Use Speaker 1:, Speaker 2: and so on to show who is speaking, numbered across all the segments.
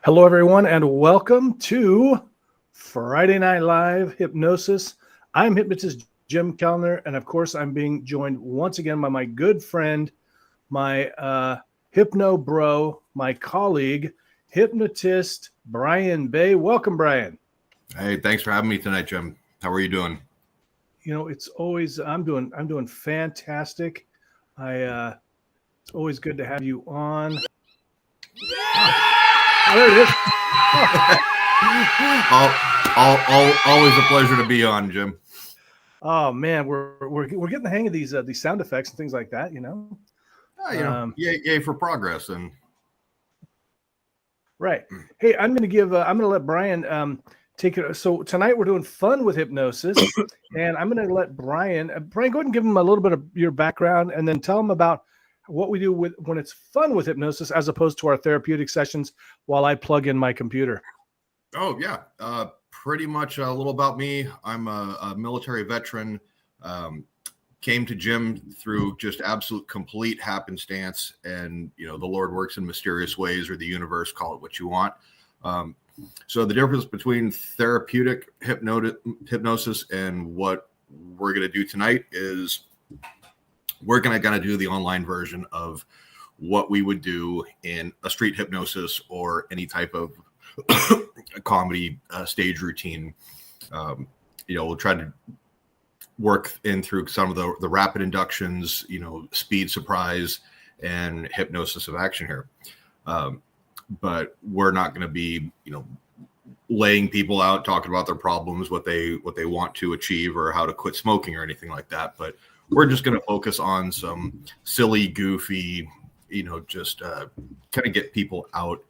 Speaker 1: Hello, everyone, and welcome to Friday Night Live Hypnosis. I'm hypnotist Jim Kellner, and of course, I'm being joined once again by my good friend, my hypno bro, my colleague, hypnotist Brian Bay. Welcome, Brian.
Speaker 2: Hey, thanks for having me tonight, Jim. How are you doing?
Speaker 1: You know, it's always I'm doing fantastic. It's always good to have you on. Oh, there it is.
Speaker 2: Always a pleasure to be on, Jim.
Speaker 1: Oh man, we're getting the hang of these sound effects and things like that.
Speaker 2: Yay for progress. And
Speaker 1: right. Hey, I'm gonna let Brian take it. So tonight we're doing fun with hypnosis, and I'm gonna let Brian go ahead and give him a little bit of your background, and then tell him about what we do when it's fun with hypnosis, as opposed to our therapeutic sessions while I plug in my computer.
Speaker 2: Oh yeah, pretty much a little about me. I'm a military veteran. Came to Jim through just absolute complete happenstance, and the Lord works in mysterious ways, or the universe, call it what you want. So the difference between therapeutic hypnosis and what we're going to do tonight is we're going to do the online version of what we would do in a street hypnosis or any type of comedy stage routine. We'll try to work in through some of the rapid inductions, speed surprise and hypnosis of action here. But we're not going to be, laying people out, talking about their problems, what they want to achieve, or how to quit smoking or anything like that. But we're just going to focus on some silly, goofy, just kind of get people out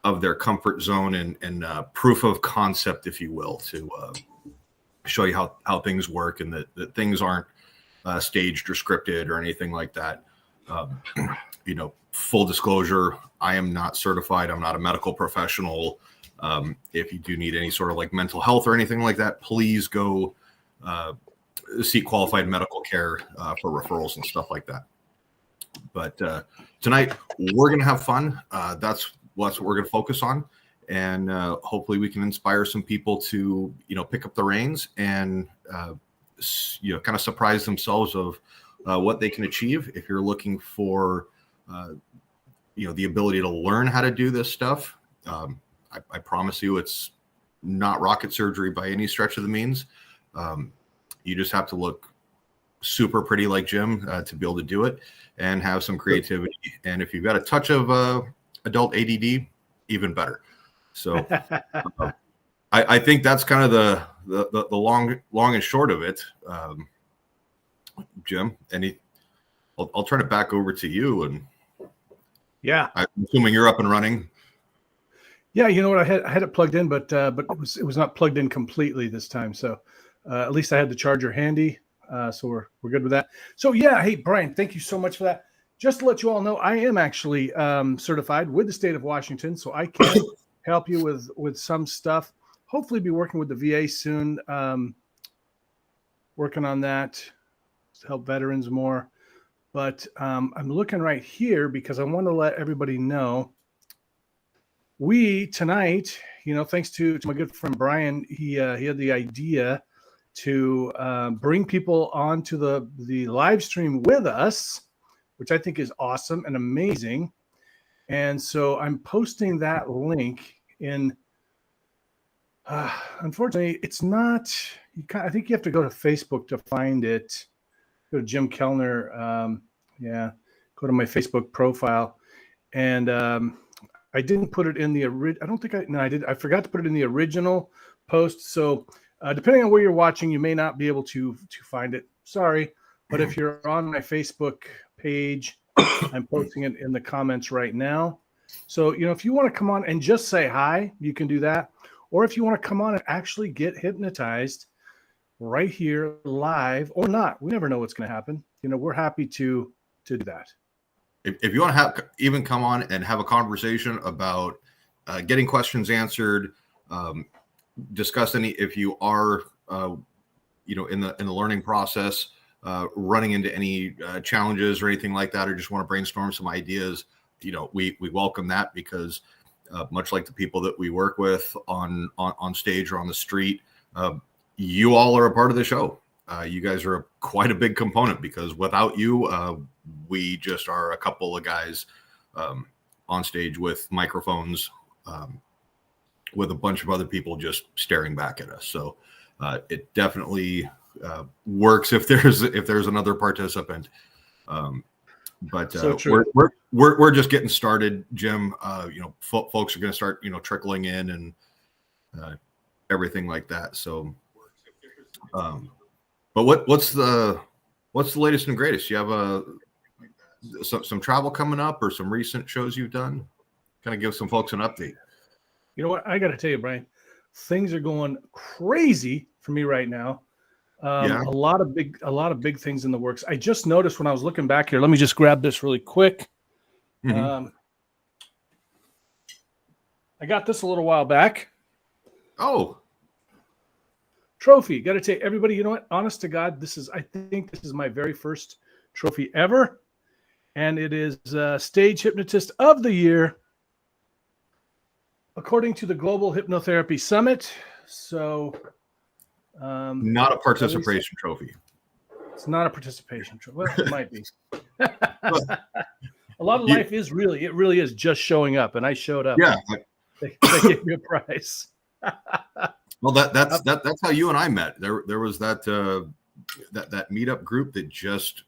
Speaker 2: of their comfort zone and proof of concept, if you will, to show you how things work, and that things aren't staged or scripted or anything like that. Full disclosure, I am not certified. I'm not a medical professional. If you do need any sort of like mental health or anything like that, please go seek qualified medical care for referrals and stuff like that. But tonight we're going to have fun. That's what we're going to focus on. And hopefully we can inspire some people to, pick up the reins and, kind of surprise themselves of what they can achieve. If you're looking for, the ability to learn how to do this stuff, I promise you it's not rocket surgery by any stretch of the means. You just have to look super pretty like Jim to be able to do it and have some creativity. And if you've got a touch of adult ADD, even better. So I think that's kind of the long and short of it. Jim, I'll turn it back over to you. And
Speaker 1: yeah,
Speaker 2: I'm assuming you're up and running.
Speaker 1: Yeah, you know what? I had it plugged in, but it was not plugged in completely this time. So at least I had the charger handy. So we're good with that. So yeah, hey Brian, thank you so much for that. Just to let you all know, I am actually certified with the state of Washington, so I can help you with some stuff. Hopefully, be working with the VA soon. Working on that to help veterans more. But I'm looking right here because I want to let everybody know. We tonight, thanks to my good friend Brian, he had the idea to bring people onto the live stream with us, which I think is awesome and amazing. And so I'm posting that link in. Unfortunately, it's not. I think you have to go to Facebook to find it. Go to Jim Kellner. Go to my Facebook profile, and I didn't put it in the original. I don't think I did. I forgot to put it in the original post. So depending on where you're watching, you may not be able to find it. Sorry, but if you're on my Facebook page, I'm posting it in the comments right now. So if you want to come on and just say hi, you can do that. Or if you want to come on and actually get hypnotized right here live or not, we never know what's going to happen. We're happy to do that.
Speaker 2: If you want to even come on and have a conversation about getting questions answered, discuss any, if you are, in the learning process, running into any challenges or anything like that, or just want to brainstorm some ideas, we welcome that, because much like the people that we work with on stage or on the street. You all are a part of the show. You guys are quite a big component, because without you, we just are a couple of guys on stage with microphones, with a bunch of other people just staring back at us. So it definitely works if there's another participant. But
Speaker 1: So true.
Speaker 2: we're just getting started, Jim. Folks are going to start trickling in and everything like that. So, but what's the latest and greatest? You have some travel coming up, or some recent shows you've done? Kind of give some folks an update.
Speaker 1: You know what? I got to tell you, Brian, things are going crazy for me right now.
Speaker 2: Yeah.
Speaker 1: A lot of big things in the works. I just noticed when I was looking back here. Let me just grab this really quick.
Speaker 2: Mm-hmm.
Speaker 1: I got this a little while back.
Speaker 2: Oh,
Speaker 1: trophy. Got to tell you, everybody, you know what? Honest to God, I think this is my very first trophy ever. And it is Stage Hypnotist of the Year, according to the Global Hypnotherapy Summit. So,
Speaker 2: not a participation trophy.
Speaker 1: It's not a participation trophy. Well, it might be. A lot of life it really is just showing up, and I showed up.
Speaker 2: Yeah,
Speaker 1: they gave me a prize.
Speaker 2: Well, that's how you and I met. There was that meetup group that just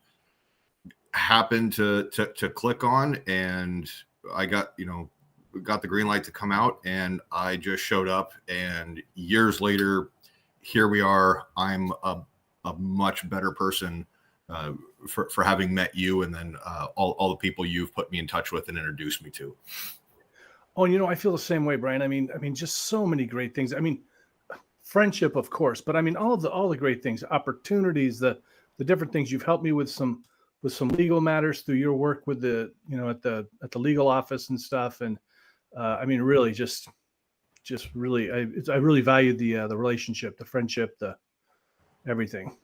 Speaker 2: happened to click on, and I got the green light to come out, and I just showed up, and years later, here we are. I'm a much better person for having met you, and then all the people you've put me in touch with and introduced me to.
Speaker 1: Oh, I feel the same way, Brian. I mean, just so many great things. I mean, friendship, of course, but I mean, all the great things, opportunities, the different things. You've helped me with some legal matters through your work with the at the legal office and stuff. And I mean, really, just really, I really valued the relationship, the friendship, the everything.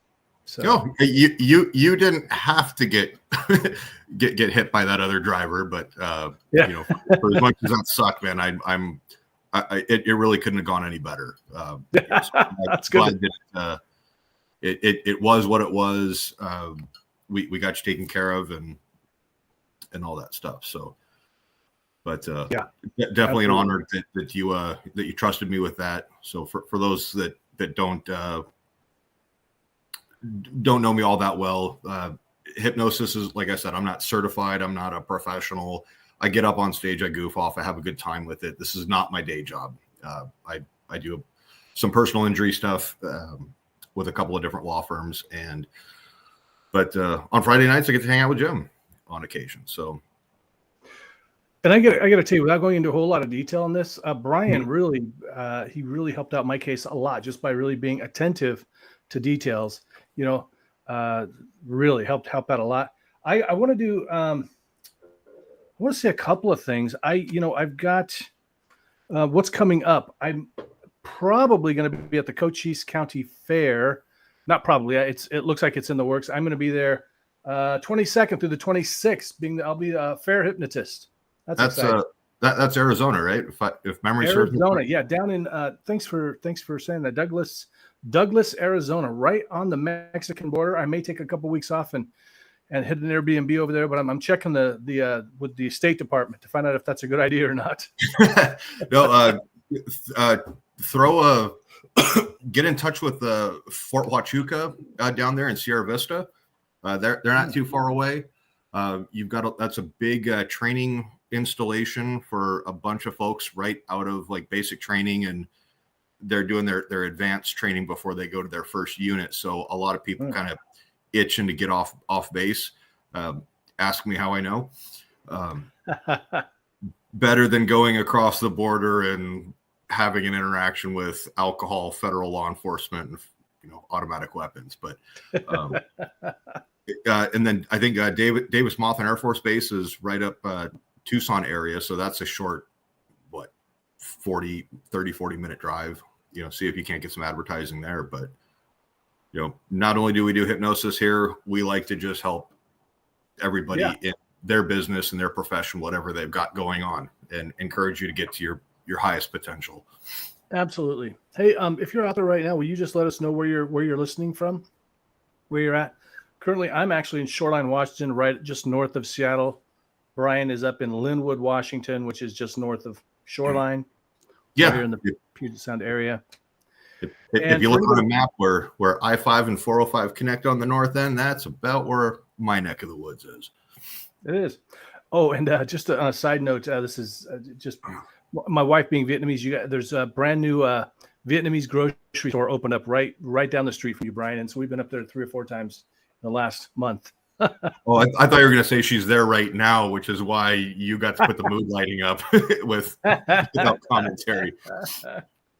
Speaker 1: So
Speaker 2: no, you didn't have to get hit by that other driver, but
Speaker 1: yeah.
Speaker 2: For as much as that sucked, man, it really couldn't have gone any better.
Speaker 1: That's good.
Speaker 2: It was what it was. We got you taken care of and all that stuff. So, but
Speaker 1: yeah,
Speaker 2: definitely absolutely. An honor that you trusted me with that. So for those that don't know me all that well, hypnosis is, like I said, I'm not certified. I'm not a professional. I get up on stage, I goof off, I have a good time with it. This is not my day job. I do some personal injury stuff with a couple of different law firms, but on Friday nights I get to hang out with Jim on occasion. So,
Speaker 1: and I got to tell you, without going into a whole lot of detail on this, Brian really helped out my case a lot just by really being attentive to details. Really helped out a lot. I want to do. I want to say a couple of things. I've got what's coming up. I'm probably going to be at the Cochise County Fair. Not probably. It looks like it's in the works. I'm going to be there 22nd through the 26th. I'll be a fair hypnotist. That's
Speaker 2: Arizona, right? If memory serves me.
Speaker 1: Arizona, yeah, down in. Thanks for saying that, Douglas, Arizona, right on the Mexican border. I may take a couple weeks off and hit an Airbnb over there, but I'm checking the with the State Department to find out if that's a good idea or not.
Speaker 2: No, get in touch with Fort Huachuca down there in Sierra Vista. They're not too far away. That's a big training installation for a bunch of folks right out of like basic training, and they're doing their advanced training before they go to their first unit. So a lot of people kind of itching to get off base. Ask me how I know. Better than going across the border and having an interaction with alcohol, federal law enforcement, and automatic weapons. But and then I think Davis Monthan Air Force Base is right up Tucson area, so that's a short 40 minute drive. See if you can't get some advertising there. But not only do we do hypnosis here, we like to just help everybody in their business and their profession, whatever they've got going on. and encourage you to get to your highest potential.
Speaker 1: Absolutely. Hey, if you're out there right now, will you just let us know where you're listening from, where you're at? Currently, I'm actually in Shoreline, Washington, right just north of Seattle. Brian is up in Linwood, Washington, which is just north of Shoreline.
Speaker 2: Yeah,
Speaker 1: here in the Puget Sound area.
Speaker 2: If you look on a map where I-5 and 405 connect on the north end, that's about where my neck of the woods is.
Speaker 1: It is. Oh, and just on a side note, this is just my wife being Vietnamese. There's a brand new Vietnamese grocery store opened up right down the street from you, Brian. And so we've been up there 3 or 4 times in the last month.
Speaker 2: Oh, I thought you were going to say she's there right now, which is why you got to put the mood lighting up without commentary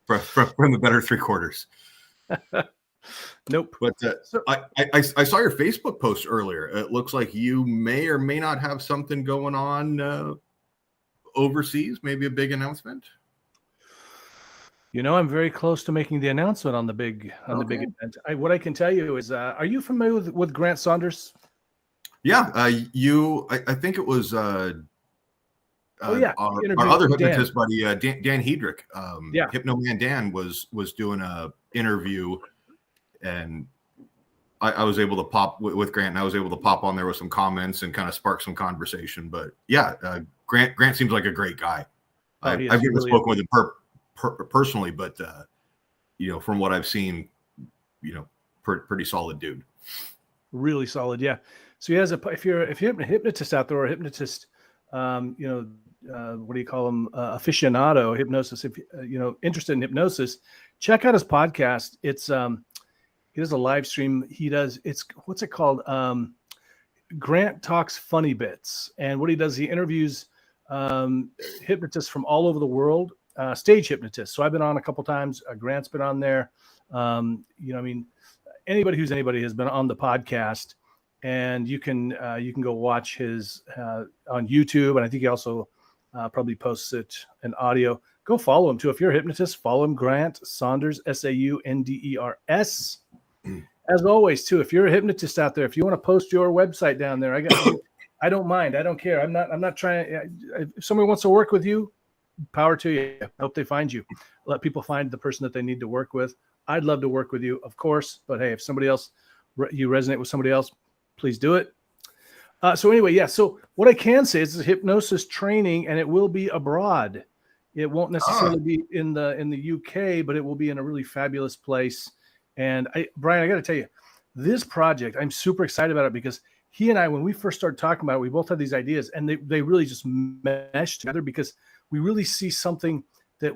Speaker 2: from the better 3/4.
Speaker 1: Nope.
Speaker 2: But I saw your Facebook post earlier. It looks like you may or may not have something going on overseas, maybe a big announcement.
Speaker 1: I'm very close to making the announcement on the big event. What I can tell you is, are you familiar with Grant Saunders?
Speaker 2: Yeah, I think it was our other hypnotist buddy, Dan Hedrick. Hypnoman Dan was doing a interview, and I was able to pop with Grant, and I was able to pop on there with some comments and kind of spark some conversation. But yeah, Grant seems like a great guy. I've never spoken with him personally, but from what I've seen, pretty solid dude. Really solid, yeah. So he has if you're a hypnotist out there, or a hypnotist, what do you call them, aficionado hypnosis, if interested in hypnosis, check out his podcast. It's he does a live stream. What's it called? Grant Talks Funny Bits. And what he does, he interviews hypnotists from all over the world, stage hypnotists. So I've been on a couple times. Grant's been on there. Anybody who's anybody has been on the podcast, and you can go watch his on YouTube. And I think he also probably posts it in audio. Go follow him too. If you're a hypnotist, follow him, Grant Saunders, Saunders. As always, too, if you're a hypnotist out there, if you want to post your website down there, I don't mind. I don't care. I'm not trying. If somebody wants to work with you, power to you. I hope they find you. Let people find the person that they need to work with. I'd love to work with you, of course. But hey, if somebody else, you resonate with somebody else, please do it. So anyway, yeah. So what I can say is it's a hypnosis training, and it will be abroad. It won't necessarily be in the UK, but it will be in a really fabulous place. And Brian, I got to tell you, this project, I'm super excited about it, because he and I, when we first started talking about it, we both had these ideas, and they really just meshed together, because we really see something that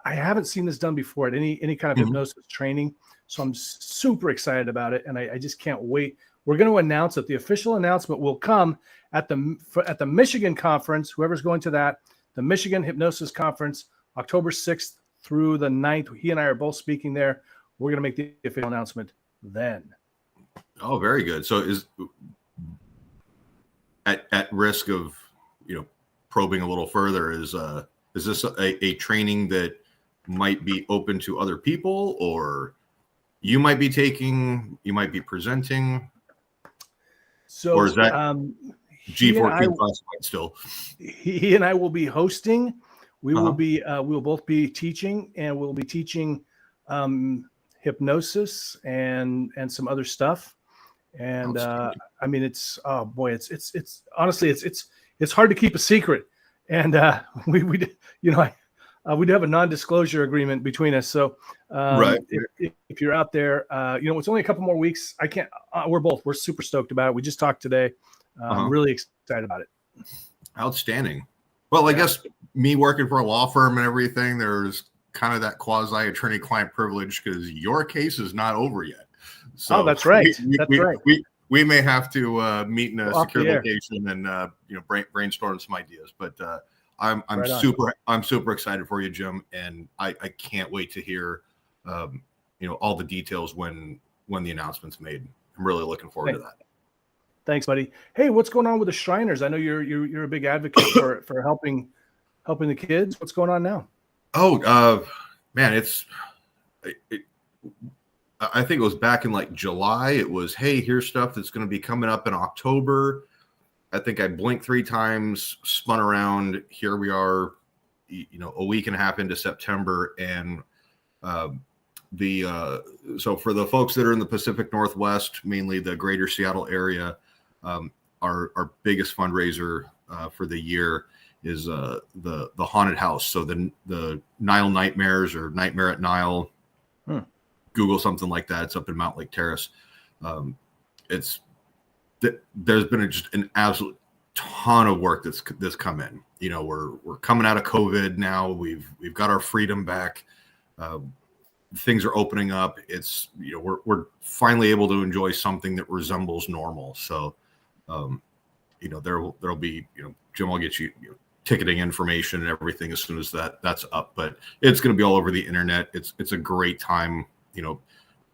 Speaker 2: I haven't seen this done before at any kind of hypnosis training. So I'm super excited about it, and I just can't wait. We're going to announce it. The official announcement will come at the Michigan conference. Whoever's going to that, the Michigan Hypnosis Conference, October 6th through the 9th. He and I are both speaking there. We're going to make the official announcement then. Oh, very good. So is at risk of, probing a little further, is this a training that might be open to other people, or you might be taking, you might be presenting? So, or is that G14 classified still? He and I will be hosting. We will be, we'll both be teaching, and we'll be teaching hypnosis and some other stuff. And it's it's honestly it's hard to keep a secret, and we do have a non-disclosure agreement between us. So right. If you're out there, it's only a couple more weeks. I can't. We're super stoked about it. We just talked today. I'm really excited about it. Outstanding. Well, I guess me working for a law firm and everything, there's kind of that quasi attorney-client privilege, because your case is not over yet. So that's right. We may have to meet in a secure location and brainstorm some ideas. But I'm super excited for you, Jim, and I can't wait to hear all the details when the announcement's made. I'm really looking forward to that. Thanks, buddy. Hey, what's going on with the Shriners? I know you're a big advocate for helping the kids. What's going on now? Oh, man, I think it was back in like July. It was, hey, here's stuff that's going to be coming up in October. I think I blinked 3 times, spun around. Here we are, a week and a half into September, and so for the folks that are in the Pacific Northwest, mainly the greater Seattle area, our biggest fundraiser for the year is the haunted house. So the Nile Nightmares, or Nightmare at Nile. Google something like that. It's up in Mount Lake Terrace. There's been just an absolute ton of work that's come in. We're coming out of COVID now. We've got our freedom back. Things are opening up. It's we're finally able to enjoy something that resembles normal. So there'll be Jim will get you, ticketing information and everything as soon as that's up. But it's going to be all over the internet. It's a great time.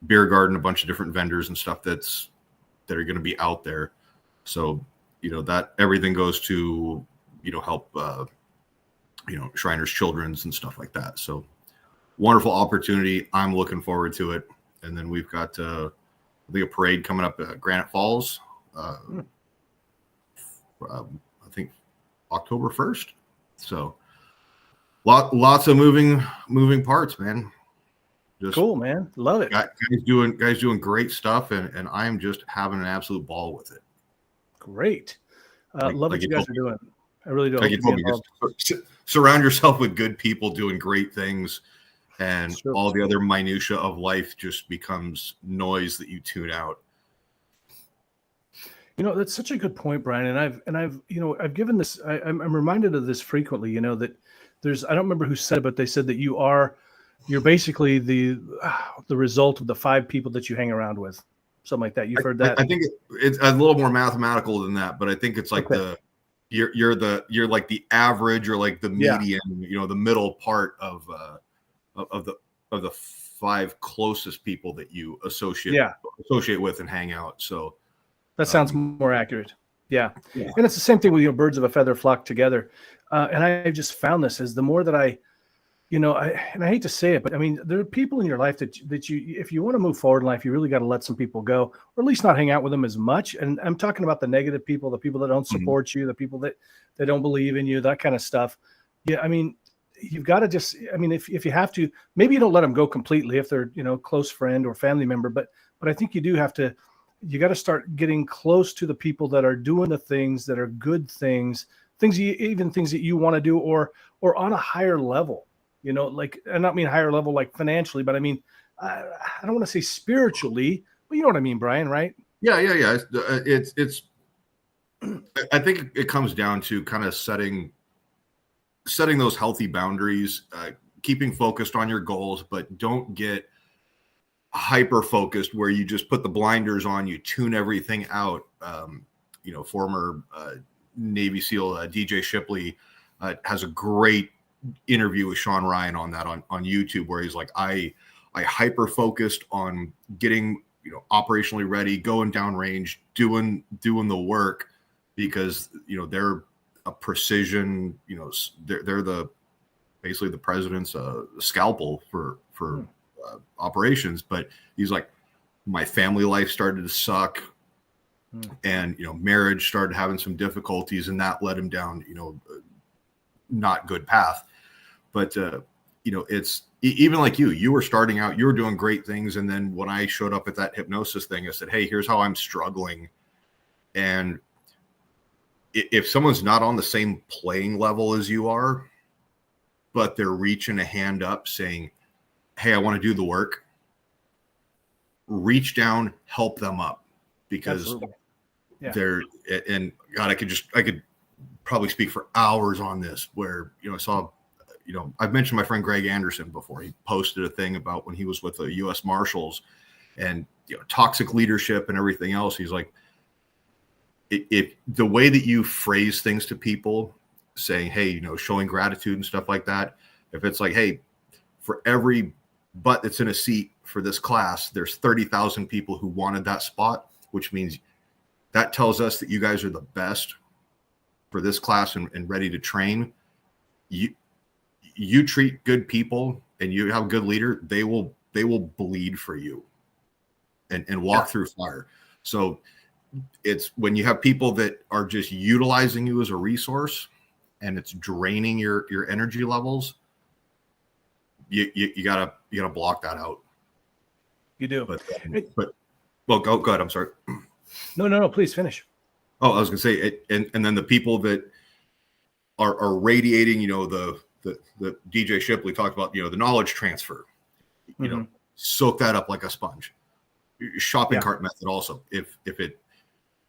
Speaker 2: Beer garden, a bunch of different vendors and stuff that are going to be out there. So that everything goes to help Shriners Children's and stuff like that. So wonderful opportunity. I'm looking forward to it. And then we've got I think a parade coming up at Granite Falls. I think October 1st. So lots of moving parts, man. Just
Speaker 1: cool, man. Love it.
Speaker 2: Guys doing great stuff, and I'm just having an absolute ball with it.
Speaker 1: Great. Love what you guys are doing. I really do.
Speaker 2: Like you told me, just surround yourself with good people doing great things, and all the other minutia of life just becomes noise that you tune out.
Speaker 1: That's such a good point, Brian. And I've given this. I'm reminded of this frequently. That there's. I don't remember who said it, but they said that you're basically the result of the 5 people that you hang around with, something like that. You've heard that?
Speaker 2: I think it's a little more mathematical than that, but I think it's like you're like the average, or like the median, the middle part of the 5 closest people that you associate with and hang out. So
Speaker 1: that sounds more accurate. Yeah. And it's the same thing with birds of a feather flock together. And I just found this as the more that I hate to say it, but I mean, there are people in your life that you, if you want to move forward in life, you really got to let some people go, or at least not hang out with them as much. And I'm talking about the negative people, the people that don't support you, the people that don't believe in you, that kind of stuff. Yeah. I mean, you've got to just, if you have to, maybe you don't let them go completely if they're, close friend or family member, but I think you do have to, you got to start getting close to the people that are doing the things that are good things that you want to do, or on a higher level. Like, I don't mean higher level like financially, but I mean, I don't want to say spiritually, but you know what I mean, Brian, right?
Speaker 2: Yeah. It's I think it comes down to kind of setting those healthy boundaries, keeping focused on your goals, but don't get hyper focused where you just put the blinders on, you tune everything out. Former Navy SEAL DJ Shipley has a great interview with Sean Ryan on that on YouTube, where he's like, I hyper focused on getting operationally ready, going downrange, doing the work, because they're a precision, they're basically the president's scalpel for operations. But he's like, my family life started to suck, and marriage started having some difficulties, and that led him down not good path. But it's even like you were starting out, you were doing great things, and then when I showed up at that hypnosis thing, I said, hey, here's how I'm struggling. And if someone's not on the same playing level as you are, but they're reaching a hand up saying, hey, I want to do the work, reach down, help them up, because they're, and God, I could probably speak for hours on this, where I saw, I've mentioned my friend Greg Anderson before. He posted a thing about when he was with the U.S. Marshals and toxic leadership and everything else. He's like, if the way that you phrase things to people, saying, hey, showing gratitude and stuff like that, if it's like, hey, for every butt that's in a seat for this class, there's 30,000 people who wanted that spot, which means that tells us that you guys are the best for this class and ready to train. You treat good people and you have a good leader, they will bleed for you and walk through fire. So it's when you have people that are just utilizing you as a resource and it's draining your energy levels, you gotta block that out.
Speaker 1: You do.
Speaker 2: But well, go ahead. I'm sorry.
Speaker 1: No, please finish.
Speaker 2: Oh, I was gonna say it, and then the people that are radiating, the DJ Shipley talked about, the knowledge transfer, soak that up like a sponge. Shopping cart method also. If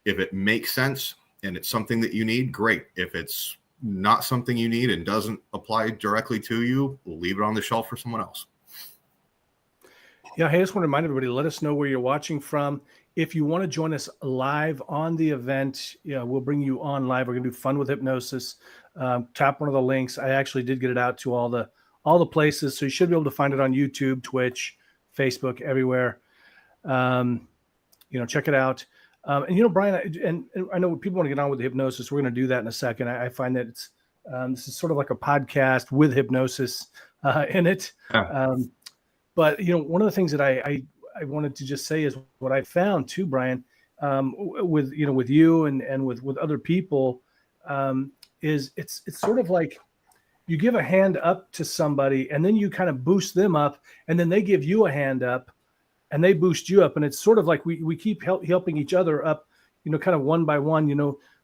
Speaker 2: it makes sense and it's something that you need, great. If it's not something you need and doesn't apply directly to you, leave it on the shelf for someone else.
Speaker 1: Yeah, hey, I just want to remind everybody, let us know where you're watching from. If you want to join us live on the event, we'll bring you on live. We're going to do Fun with Hypnosis. Tap one of the links. I actually did get it out to all the places, so you should be able to find it on YouTube, Twitch, Facebook, everywhere. Check it out. And Brian, and I know people want to get on with the hypnosis. We're going to do that in a second. I find that it's this is sort of like a podcast with hypnosis in it. But one of the things that I wanted to just say is what I found too, Brian, with you and with other people, is it's sort of like you give a hand up to somebody and then you kind of boost them up, and then they give you a hand up and they boost you up, and it's sort of like we keep helping each other up, kind of one by one,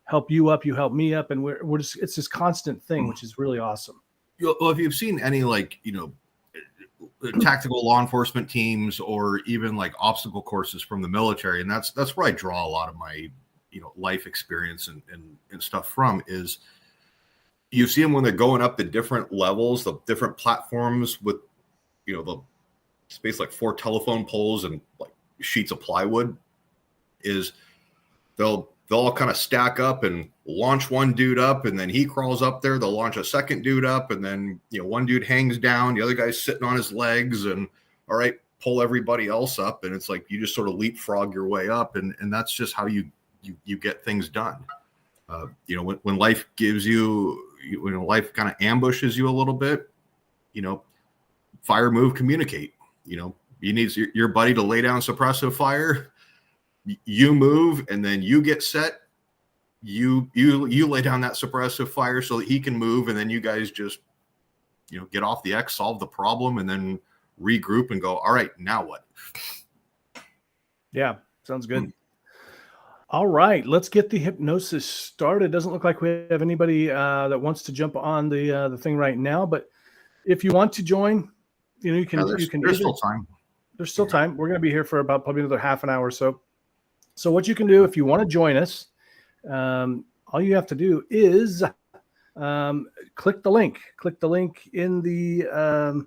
Speaker 1: help you up, you help me up, and we're just, it's this constant thing, which is really awesome.
Speaker 2: Well, if you've seen any tactical law enforcement teams or even like obstacle courses from the military, and that's where I draw a lot of my life experience and stuff from, is you see them when they're going up the different levels, the different platforms with the space like 4 telephone poles and like sheets of plywood, is they'll all kind of stack up and launch one dude up, and then he crawls up there. They'll launch a second dude up, and then one dude hangs down, the other guy's sitting on his legs, and all right, pull everybody else up, and it's like you just sort of leapfrog your way up, and that's just how you get things done. When life gives you, when life kind of ambushes you a little bit, fire, move, communicate. You need your buddy to lay down suppressive fire. You move, and then you get set. You lay down that suppressive fire so that he can move, and then you guys just get off the X, solve the problem, and then regroup and go, all right, now what?
Speaker 1: Yeah, sounds good. All right, let's get the hypnosis started. Doesn't look like we have anybody that wants to jump on the thing right now, but if you want to join, you can. There's
Speaker 2: still time.
Speaker 1: There's still time. We're going to be here for about probably another half an hour or so. So what you can do if you want to join us, all you have to do is click the link. Click the link in the.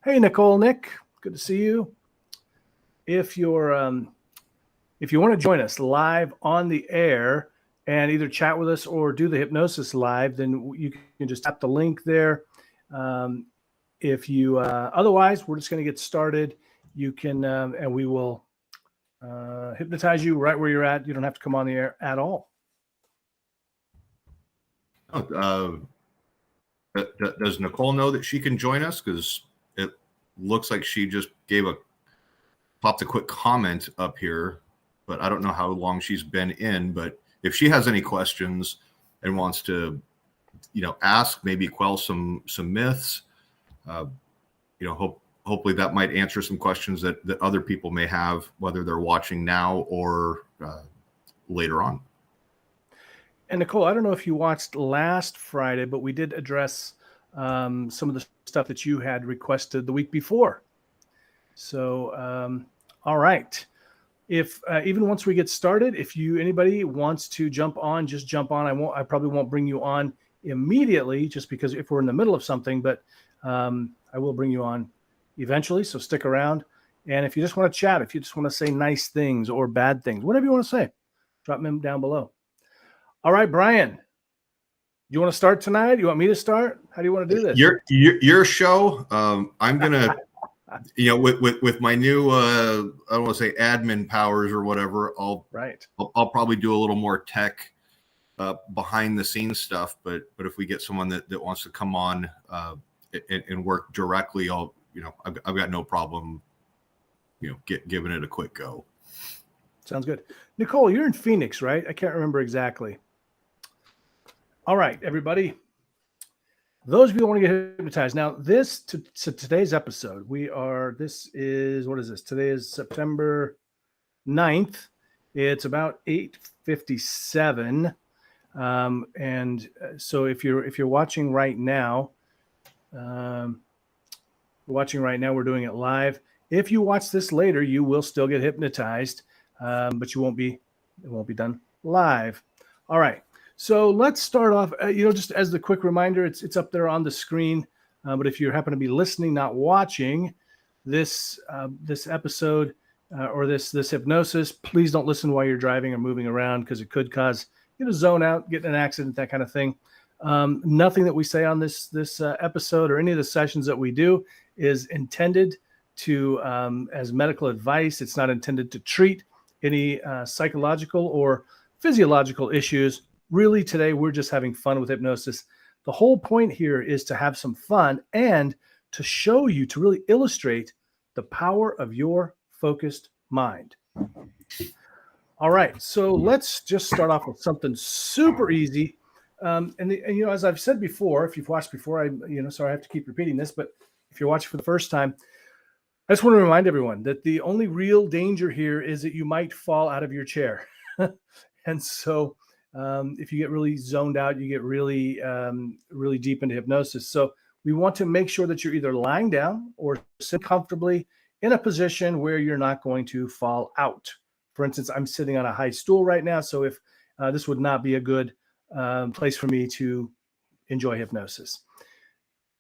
Speaker 1: Hey, Nicole, Nick, good to see you. If you want to join us live on the air and either chat with us or do the hypnosis live, then you can just tap the link there. If you otherwise, we're just going to get started. You can and we will hypnotize you right where you're at. You don't have to come on the air at all.
Speaker 2: Does Nicole know that she can join us? Because it looks like she just popped a quick comment up here, but I don't know how long she's been in. But if she has any questions and wants to, ask, maybe quell some myths, hopefully that might answer some questions that other people may have, whether they're watching now or later on.
Speaker 1: And Nicole, I don't know if you watched last Friday, but we did address some of the stuff that you had requested the week before. So, all right. If even once we get started, if anybody wants to jump on, just jump on. I probably won't bring you on immediately, just because if we're in the middle of something, but I will bring you on eventually. So stick around. And if you just want to chat, if you just want to say nice things or bad things, whatever you want to say, drop them down below. All right, Brian, you want to start tonight? You want me to start? How do you want to do this?
Speaker 2: Your show. I'm gonna, with my new I don't want to say admin powers or whatever. I'll probably do a little more tech behind the scenes stuff. But if we get someone that wants to come on and work directly, I've got no problem, giving it a quick go.
Speaker 1: Sounds good. Nicole, you're in Phoenix, right? I can't remember exactly. All right, everybody. Those of you who want to get hypnotized. Now, today's episode, what is this? Today is September 9th. It's about 8:57. And so if you're watching right now, we're doing it live. If you watch this later, you will still get hypnotized, but it won't be done live. All right. So let's start off, just as the quick reminder, it's up there on the screen. But if you happen to be listening, not watching this episode or this hypnosis, please don't listen while you're driving or moving around, because it could cause you to zone out, get in an accident, that kind of thing. Nothing that we say on this episode or any of the sessions that we do is intended to as medical advice. It's not intended to treat any psychological or physiological issues. Really, today we're just having fun with hypnosis. The whole point here is to have some fun and to show you, to really illustrate the power of your focused mind. All right, so let's just start off with something super easy. As I've said before, if you've watched before, sorry I have to keep repeating this, but if you're watching for the first time, I just want to remind everyone that the only real danger here is that you might fall out of your chair. And so if you get really zoned out, you get really, really deep into hypnosis. So we want to make sure that you're either lying down or sit comfortably in a position where you're not going to fall out. For instance, I'm sitting on a high stool right now, so if this would not be a good place for me to enjoy hypnosis.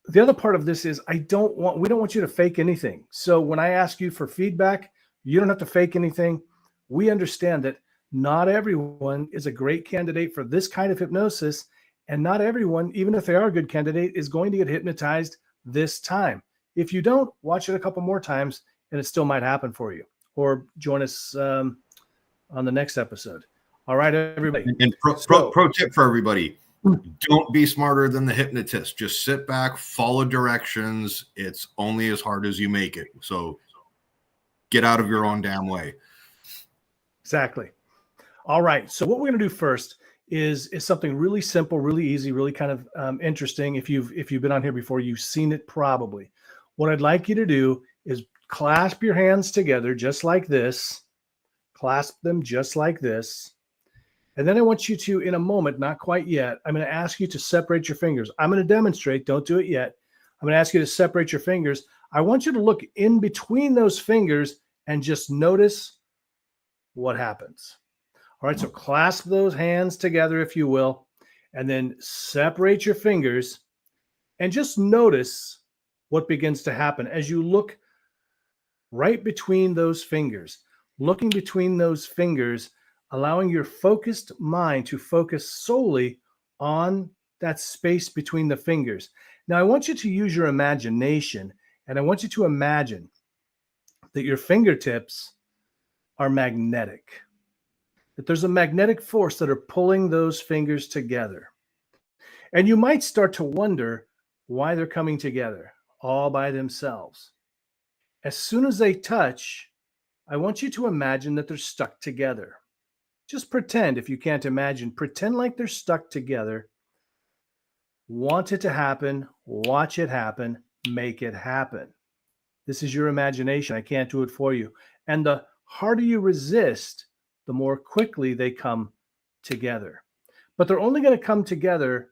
Speaker 1: The other part of this is we don't want you to fake anything. So when I ask you for feedback, you don't have to fake anything. We understand that not everyone is a great candidate for this kind of hypnosis, and not everyone, even if they are a good candidate, is going to get hypnotized this time. If you don't, watch it a couple more times and it still might happen for you. Or join us on the next episode. All right, everybody.
Speaker 2: And pro tip for everybody: don't be smarter than the hypnotist. Just sit back, follow directions. It's only as hard as you make it. So get out of your own damn way.
Speaker 1: Exactly. All right. So what we're going to do first is something really simple, really easy, really kind of interesting. If you've been on here before, you've seen it probably. What I'd like you to do is clasp your hands together just like this. Clasp them just like this. And then I want you to, in a moment, not quite yet, I'm going to ask you to separate your fingers. I'm going to demonstrate. Don't do it yet. I'm going to ask you to separate your fingers. I want you to look in between those fingers and just notice what happens. All right, so clasp those hands together, if you will, and then separate your fingers and just notice what begins to happen as you look right between those fingers. Looking between those fingers, allowing your focused mind to focus solely on that space between the fingers. Now, I want you to use your imagination, and I want you to imagine that your fingertips are magnetic, that there's a magnetic force that are pulling those fingers together. And you might start to wonder why they're coming together all by themselves. As soon as they touch, I want you to imagine that they're stuck together. Just pretend, if you can't imagine, pretend like they're stuck together. Want it to happen, watch it happen, make it happen. This is your imagination. I can't do it for you. And the harder you resist, the more quickly they come together. But they're only going to come together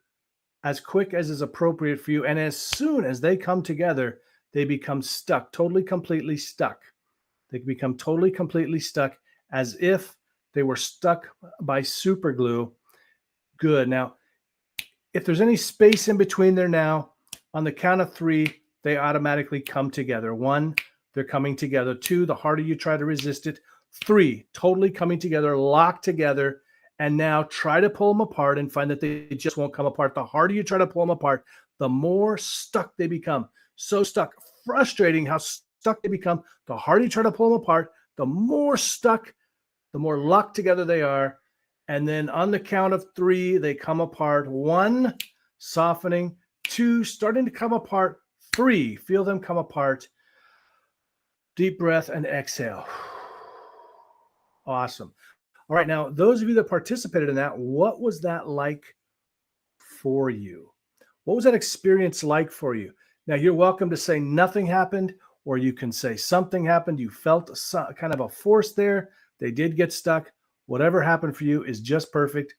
Speaker 1: as quick as is appropriate for you. And as soon as they come together, they become stuck, totally, completely stuck. They become totally, completely stuck, as if they were stuck by super glue. Good. Now, if there's any space in between there now, on the count of 3, they automatically come together. 1, they're coming together. 2, the harder you try to resist it. 3, totally coming together, locked together. And now try to pull them apart and find that they just won't come apart. The harder you try to pull them apart, the more stuck they become. So stuck, frustrating how stuck they become. The harder you try to pull them apart, the more stuck, the more locked together they are. And then on the count of 3, they come apart. 1, softening. 2, starting to come apart. 3, feel them come apart. Deep breath and exhale. Awesome. All right. Now, those of you that participated in that, what was that like for you? What was that experience like for you? Now, you're welcome to say nothing happened, or you can say something happened. You felt kind of a force there. They did get stuck. Whatever happened for you is just perfect.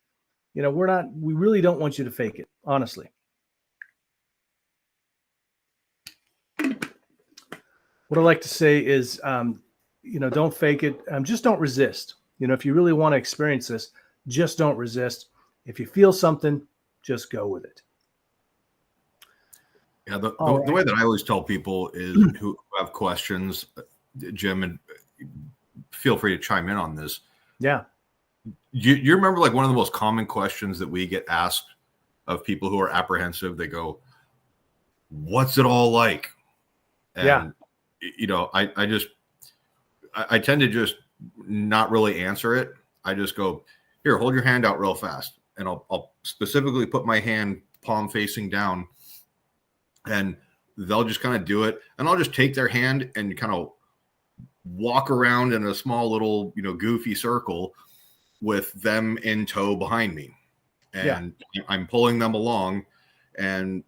Speaker 1: You know, we really don't want you to fake it, honestly. What I like to say is, you know, don't fake it. Just don't resist. You know, if you really want to experience this, just don't resist. If you feel something, just go with it.
Speaker 2: Yeah, the way that I always tell people is who have questions, Jim, and feel free to chime in on this.
Speaker 1: Yeah.
Speaker 2: You remember like one of the most common questions that we get asked of people who are apprehensive? They go, "What's it all like?" And,
Speaker 1: yeah.
Speaker 2: You know, I tend to just not really answer it. I just go, "Here, hold your hand out real fast." And I'll specifically put my hand palm facing down, and they'll just kind of do it. And I'll just take their hand and kind of walk around in a small little, you know, goofy circle with them in tow behind me. And I'm pulling them along, and,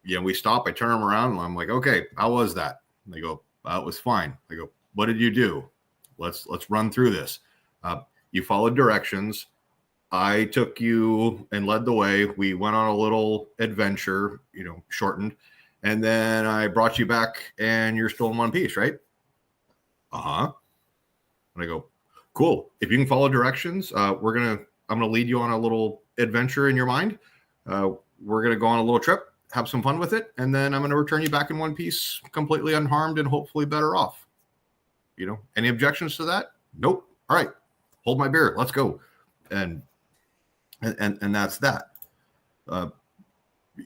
Speaker 2: you know, we stop, I turn them around, and I'm like, "Okay, how was that?" And they go, "It was fine." I go, "What did you do? Let's run through this. You followed directions. I took you and led the way. We went on a little adventure, you know, shortened. And then I brought you back and you're still in one piece, right?" Uh-huh. And I go, "Cool. If you can follow directions, I'm going to lead you on a little adventure in your mind. We're going to go on a little trip, have some fun with it. And then I'm going to return you back in one piece, completely unharmed and hopefully better off. You know, any objections to that?" "Nope." "All right, hold my beer. Let's go." And that's that.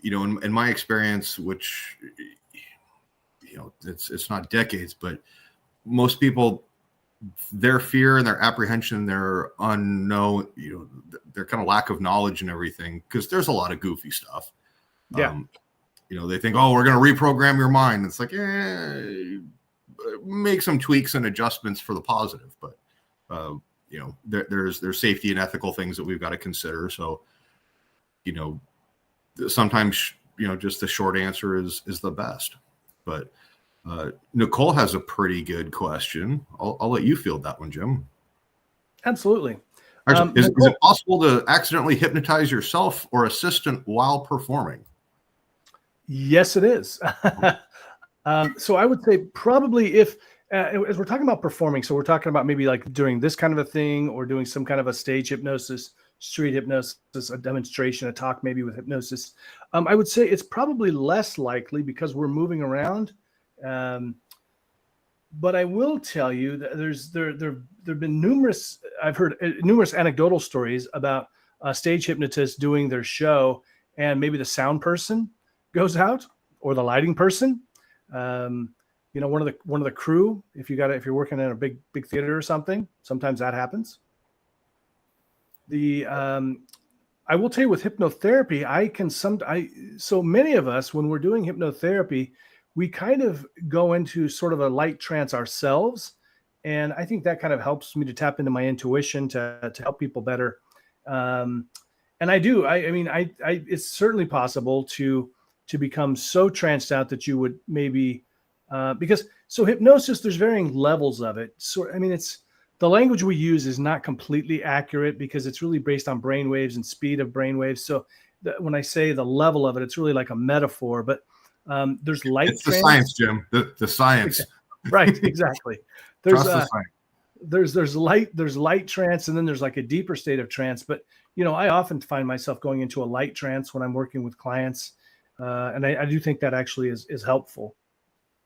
Speaker 2: You know, in my experience, which, you know, it's not decades, but most people, their fear and their apprehension, their unknown, you know, their kind of lack of knowledge and everything, because there's a lot of goofy stuff.
Speaker 1: Yeah.
Speaker 2: You know, they think, "Oh, we're going to reprogram your mind." It's like, make some tweaks and adjustments for the positive, but you know, there's safety and ethical things that we've got to consider. So, you know, sometimes, you know, just the short answer is the best. But Nicole has a pretty good question. I'll let you field that one, Jim.
Speaker 1: Absolutely.
Speaker 2: Actually, is it possible to accidentally hypnotize yourself or assistant while performing?
Speaker 1: Yes, it is. So I would say probably if, as we're talking about performing, so we're talking about maybe like doing this kind of a thing or doing some kind of a stage hypnosis, street hypnosis, a demonstration, a talk maybe with hypnosis. I would say it's probably less likely because we're moving around. But I will tell you that there've been numerous, I've heard numerous anecdotal stories about a stage hypnotist doing their show, and maybe the sound person goes out or the lighting person. You know, one of the crew, if you're working in a big theater or something, sometimes that happens. I will tell you with hypnotherapy, so many of us, when we're doing hypnotherapy, we kind of go into sort of a light trance ourselves. And I think that kind of helps me to tap into my intuition to help people better. And I do, it's certainly possible to become so tranced out that you would maybe, because hypnosis, there's varying levels of it. So, I mean, the language we use is not completely accurate because it's really based on brain waves and speed of brain waves. So when I say the level of it, it's really like a metaphor, but there's light.
Speaker 2: It's the science, Jim, the science.
Speaker 1: Right. Exactly. There's
Speaker 2: the
Speaker 1: light trance, and then there's like a deeper state of trance. But, you know, I often find myself going into a light trance when I'm working with clients. And I do think that actually is helpful.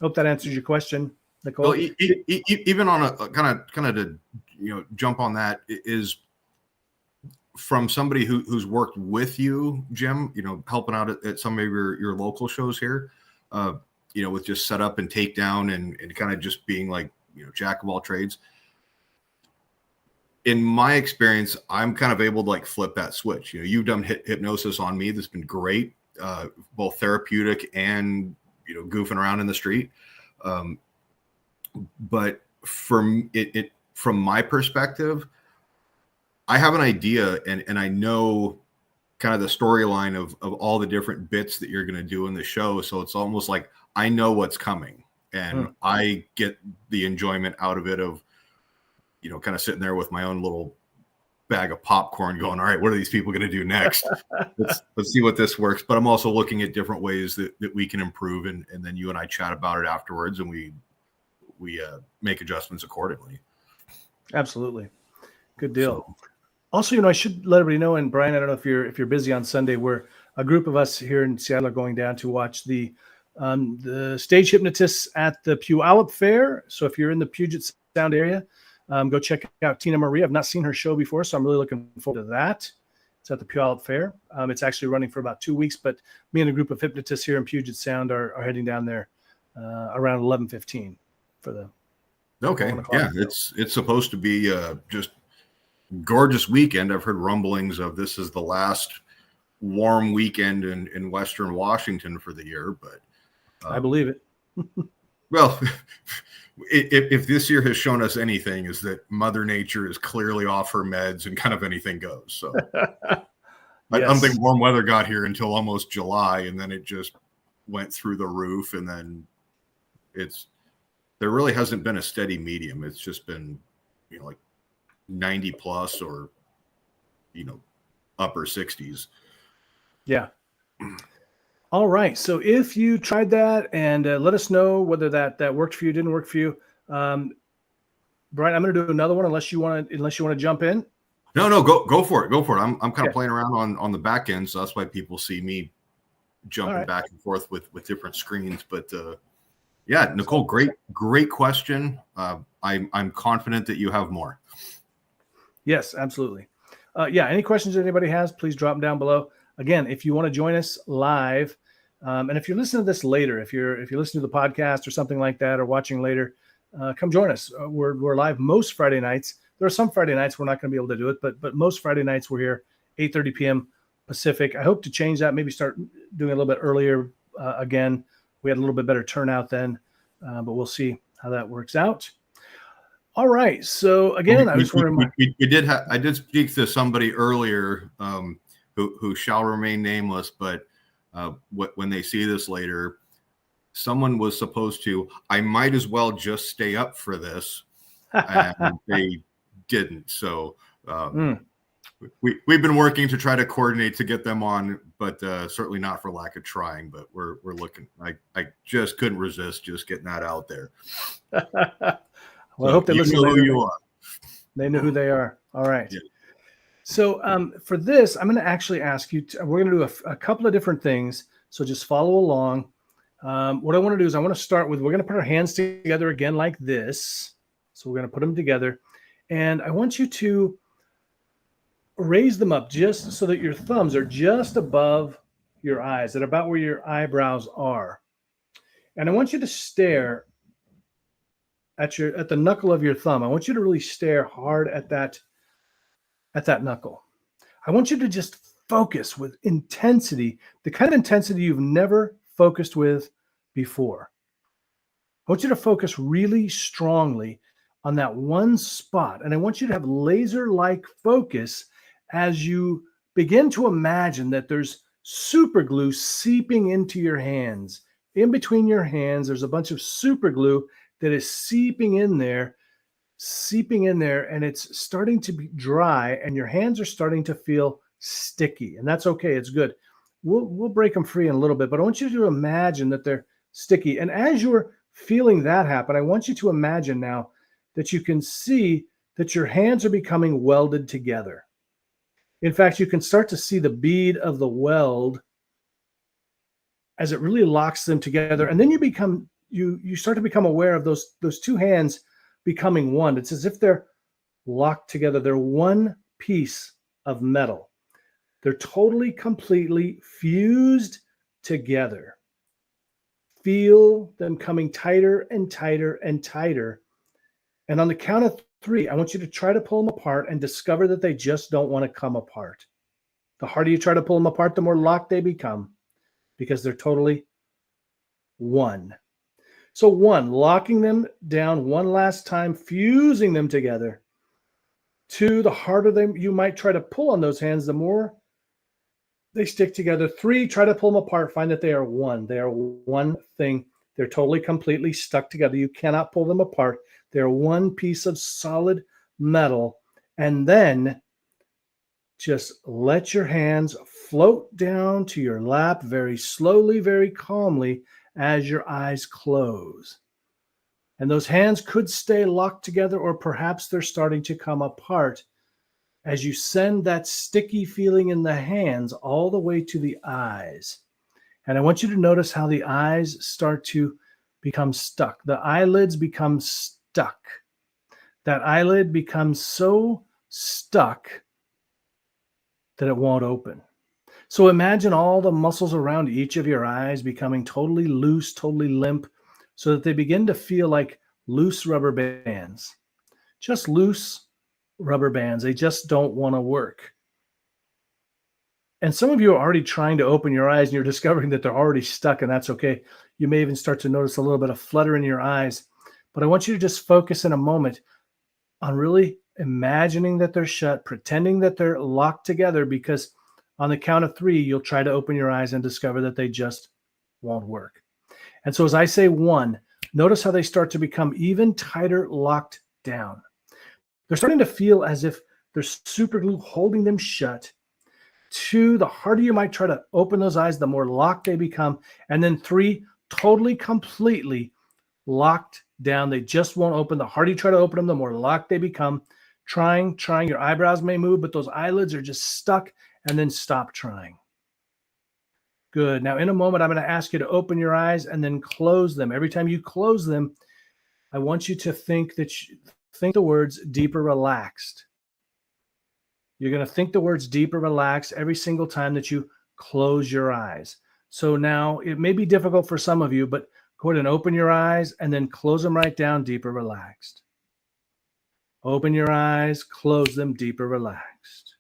Speaker 1: Hope that answers your question, Nicole.
Speaker 2: Well, even on a kind of to, you know, jump on that is from somebody who's worked with you, Jim, you know, helping out at some of your local shows here, you know, with just setup and takedown and kind of just being like, you know, jack of all trades. In my experience, I'm kind of able to like flip that switch. You know, you've done hypnosis on me. That's been great, both therapeutic and, you know, goofing around in the street. But for it from my perspective, I have an idea and I know kind of the storyline of all the different bits that you're going to do in the show. So it's almost like I know what's coming, and I get the enjoyment out of it of, you know, kind of sitting there with my own little bag of popcorn going, all right, what are these people going to do next? let's see what this works. But I'm also looking at different ways that we can improve. And then you and I chat about it afterwards, and we make adjustments accordingly.
Speaker 1: Absolutely. Good deal. So, also, you know, I should let everybody know, and Brian, I don't know if you're busy on Sunday, we're a group of us here in Seattle are going down to watch the stage hypnotists at the Puyallup Fair. So if you're in the Puget Sound area, go check out Tina Marie. I've not seen her show before, so I'm really looking forward to that. It's at the Puyallup Fair. It's actually running for about 2 weeks, but me and a group of hypnotists here in Puget Sound are heading down there around 11:15 for the.
Speaker 2: Okay, yeah, it's supposed to be just gorgeous weekend. I've heard rumblings of this is the last warm weekend in Western Washington for the year, but
Speaker 1: I believe it.
Speaker 2: Well, if this year has shown us anything, is that Mother Nature is clearly off her meds and kind of anything goes. So yes. I don't think warm weather got here until almost July, and then it just went through the roof, and then there really hasn't been a steady medium. It's just been, you know, like 90 plus or, you know, upper 60s. Yeah.
Speaker 1: All right. So if you tried that, and let us know whether that worked for you, didn't work for you. Brian, I'm going to do another one unless you want to jump in.
Speaker 2: No, go for it. Go for it. I'm kind of playing around on the back end. So that's why people see me jumping back and forth with different screens. But yeah, Nicole, great question. I'm confident that you have more.
Speaker 1: Yes, absolutely. Any questions that anybody has, please drop them down below. Again, if you want to join us live, and if you're listening to this later, if you're listening to the podcast or something like that, or watching later, come join us. We're live most Friday nights. There are some Friday nights we're not going to be able to do it, but most Friday nights we're here 8:30 p.m. Pacific. I hope to change that. Maybe start doing a little bit earlier again. We had a little bit better turnout then, but we'll see how that works out. All right. So again, I
Speaker 2: did speak to somebody earlier who shall remain nameless, but when they see this later, someone was supposed to, I might as well just stay up for this, and they didn't. So we've been working to try to coordinate to get them on, but certainly not for lack of trying. But we're looking. I just couldn't resist just getting that out there.
Speaker 1: Well, I hope they listen.
Speaker 2: Know who you are.
Speaker 1: They know who they are. All right.
Speaker 2: Yeah.
Speaker 1: So for this, I'm going to actually ask you. We're going to do a couple of different things. So just follow along. What I want to do is I want to start with, we're going to put our hands together again like this. So we're going to put them together. And I want you to raise them up just so that your thumbs are just above your eyes, at about where your eyebrows are. And I want you to stare at the knuckle of your thumb. I want you to really stare hard at that knuckle. I want you to just focus with intensity, the kind of intensity you've never focused with before. I want you to focus really strongly on that one spot. And I want you to have laser-like focus as you begin to imagine that there's super glue seeping into your hands. In between your hands, there's a bunch of super glue that is seeping in there, and it's starting to be dry, and your hands are starting to feel sticky, and that's okay. It's good. We'll break them free in a little bit, but I want you to imagine that they're sticky. And as you're feeling that happen, I want you to imagine now that you can see that your hands are becoming welded together. In fact, you can start to see the bead of the weld as it really locks them together, and then you start to become aware of those two hands becoming one. It's as if they're locked together. They're one piece of metal. They're totally, completely fused together. Feel them coming tighter and tighter and tighter. And on the count of 3, I want you to try to pull them apart and discover that they just don't want to come apart. The harder you try to pull them apart, the more locked they become, because they're totally one. So 1, locking them down one last time, fusing them together. 2, the harder you might try to pull on those hands, the more they stick together. 3, try to pull them apart. Find that they are one. They are one thing. They're totally, completely stuck together. You cannot pull them apart. They're one piece of solid metal. And then just let your hands float down to your lap very slowly, very calmly as your eyes close. And those hands could stay locked together, or perhaps they're starting to come apart as you send that sticky feeling in the hands all the way to the eyes. And I want you to notice how the eyes start to become stuck. The eyelids become stuck. That eyelid becomes so stuck that it won't open. So imagine all the muscles around each of your eyes becoming totally loose, totally limp, so that they begin to feel like loose rubber bands. Just loose rubber bands. They just don't want to work. And some of you are already trying to open your eyes and you're discovering that they're already stuck, and that's okay. You may even start to notice a little bit of flutter in your eyes. But I want you to just focus in a moment on really imagining that they're shut, pretending that they're locked together, because on the count of 3, you'll try to open your eyes and discover that they just won't work. And so as I say 1, notice how they start to become even tighter, locked down. They're starting to feel as if there's super glue holding them shut. 2, the harder you might try to open those eyes, the more locked they become. And then 3, totally, completely locked down. They just won't open. The harder you try to open them, the more locked they become. Trying, your eyebrows may move, but those eyelids are just stuck, and then stop trying. Good. Now, in a moment, I'm going to ask you to open your eyes and then close them. Every time you close them, I want you to think the words deeper relaxed. You're going to think the words deeper relaxed every single time that you close your eyes. So now it may be difficult for some of you, but go ahead and open your eyes and then close them right down, deeper relaxed. Open your eyes, close them, deeper relaxed.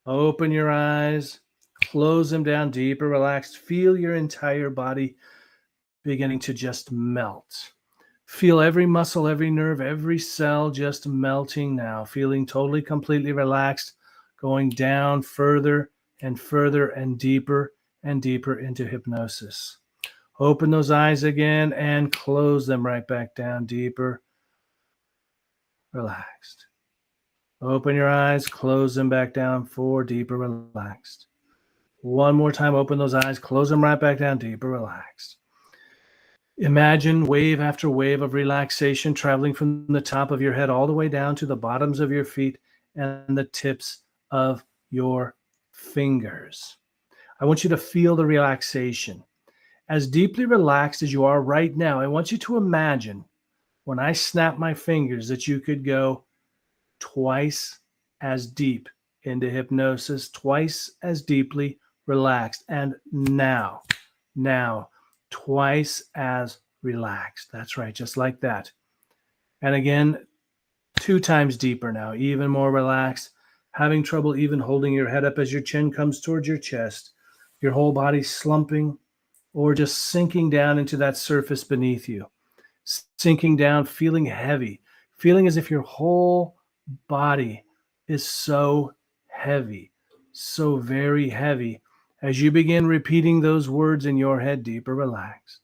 Speaker 1: Open your eyes, close them down, deeper relaxed. Feel your entire body beginning to just melt. Feel every muscle, every nerve, every cell just melting now, feeling totally, completely relaxed, going down further and further and deeper into hypnosis. Open those eyes again and close them right back down, deeper, relaxed. Open your eyes, close them back down, 4, deeper, relaxed. One more time, open those eyes, close them right back down, deeper, relaxed. Imagine wave after wave of relaxation traveling from the top of your head all the way down to the bottoms of your feet and the tips of your fingers. I want you to feel the relaxation. As deeply relaxed as you are right now, I want you to imagine when I snap my fingers that you could go twice as deep into hypnosis, twice as deeply relaxed. And now, twice as relaxed. That's right, just like that. And again, 2 times deeper now, even more relaxed, having trouble even holding your head up as your chin comes towards your chest, your whole body slumping or just sinking down into that surface beneath you, sinking down, feeling heavy, feeling as if your whole body is so heavy, so very heavy, as you begin repeating those words in your head, deeper relaxed,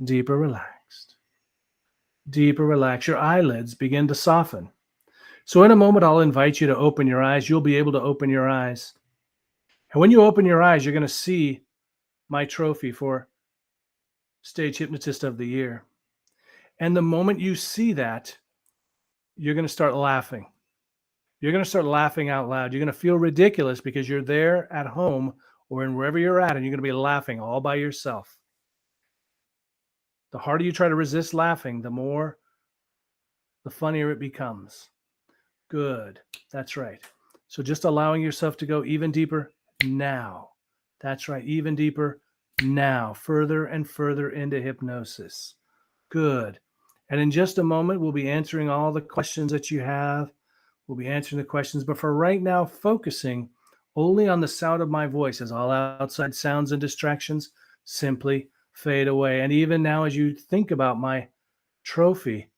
Speaker 1: deeper relaxed, deeper relaxed. Your eyelids begin to soften. So in a moment, I'll invite you to open your eyes. You'll be able to open your eyes. And when you open your eyes, you're going to see my trophy for Stage Hypnotist of the Year. And the moment you see that, you're going to start laughing. You're going to start laughing out loud. You're going to feel ridiculous because you're there at home or in wherever you're at, and you're going to be laughing all by yourself. The harder you try to resist laughing, the funnier it becomes. Good. That's right. So just allowing yourself to go even deeper now. That's right. Even deeper now. Further and further into hypnosis. Good. And in just a moment, we'll be answering all the questions that you have. We'll be answering the questions. But for right now, focusing only on the sound of my voice, as all outside sounds and distractions simply fade away. And even now, as you think about my trophy,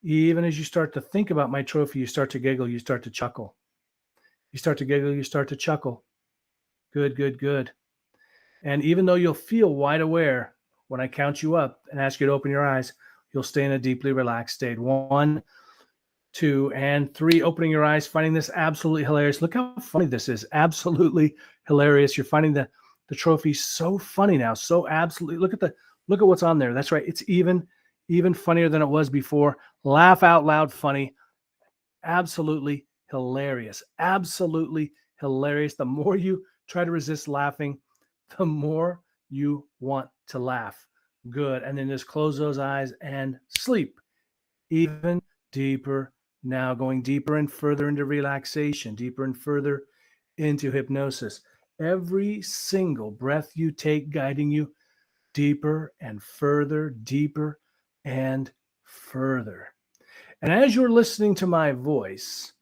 Speaker 1: even as you start to think about my trophy, you start to giggle, you start to chuckle. You start to giggle, you start to chuckle. Good, good, good. And even though you'll feel wide aware when I count you up and ask you to open your eyes, you'll stay in a deeply relaxed state. 1, 2, and 3. Opening your eyes, finding this absolutely hilarious. Look how funny this is. Absolutely hilarious. You're finding the trophy so funny now. So absolutely. Look at what's on there. That's right. It's even funnier than it was before. Laugh out loud funny. Absolutely hilarious. Absolutely hilarious. The more you try to resist laughing, the more you want to laugh. Good. And then just close those eyes and sleep. Even deeper now, going deeper and further into relaxation, deeper and further into hypnosis. Every single breath you take guiding you deeper and further, deeper and further. And as you're listening to my voice,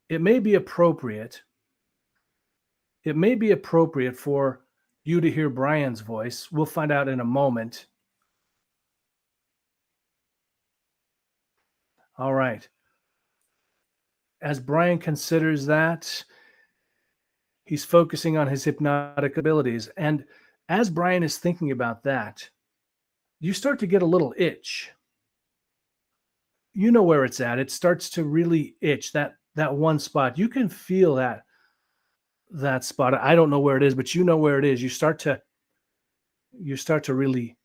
Speaker 1: it may be appropriate for you to hear Brian's voice. We'll find out in a moment. All right. As Brian considers that, he's focusing on his hypnotic abilities. And as Brian is thinking about that, you start to get a little itch. You know where it's at. It starts to really itch, that one spot. You can feel that spot. I don't know where it is, but you know where it is. You start to really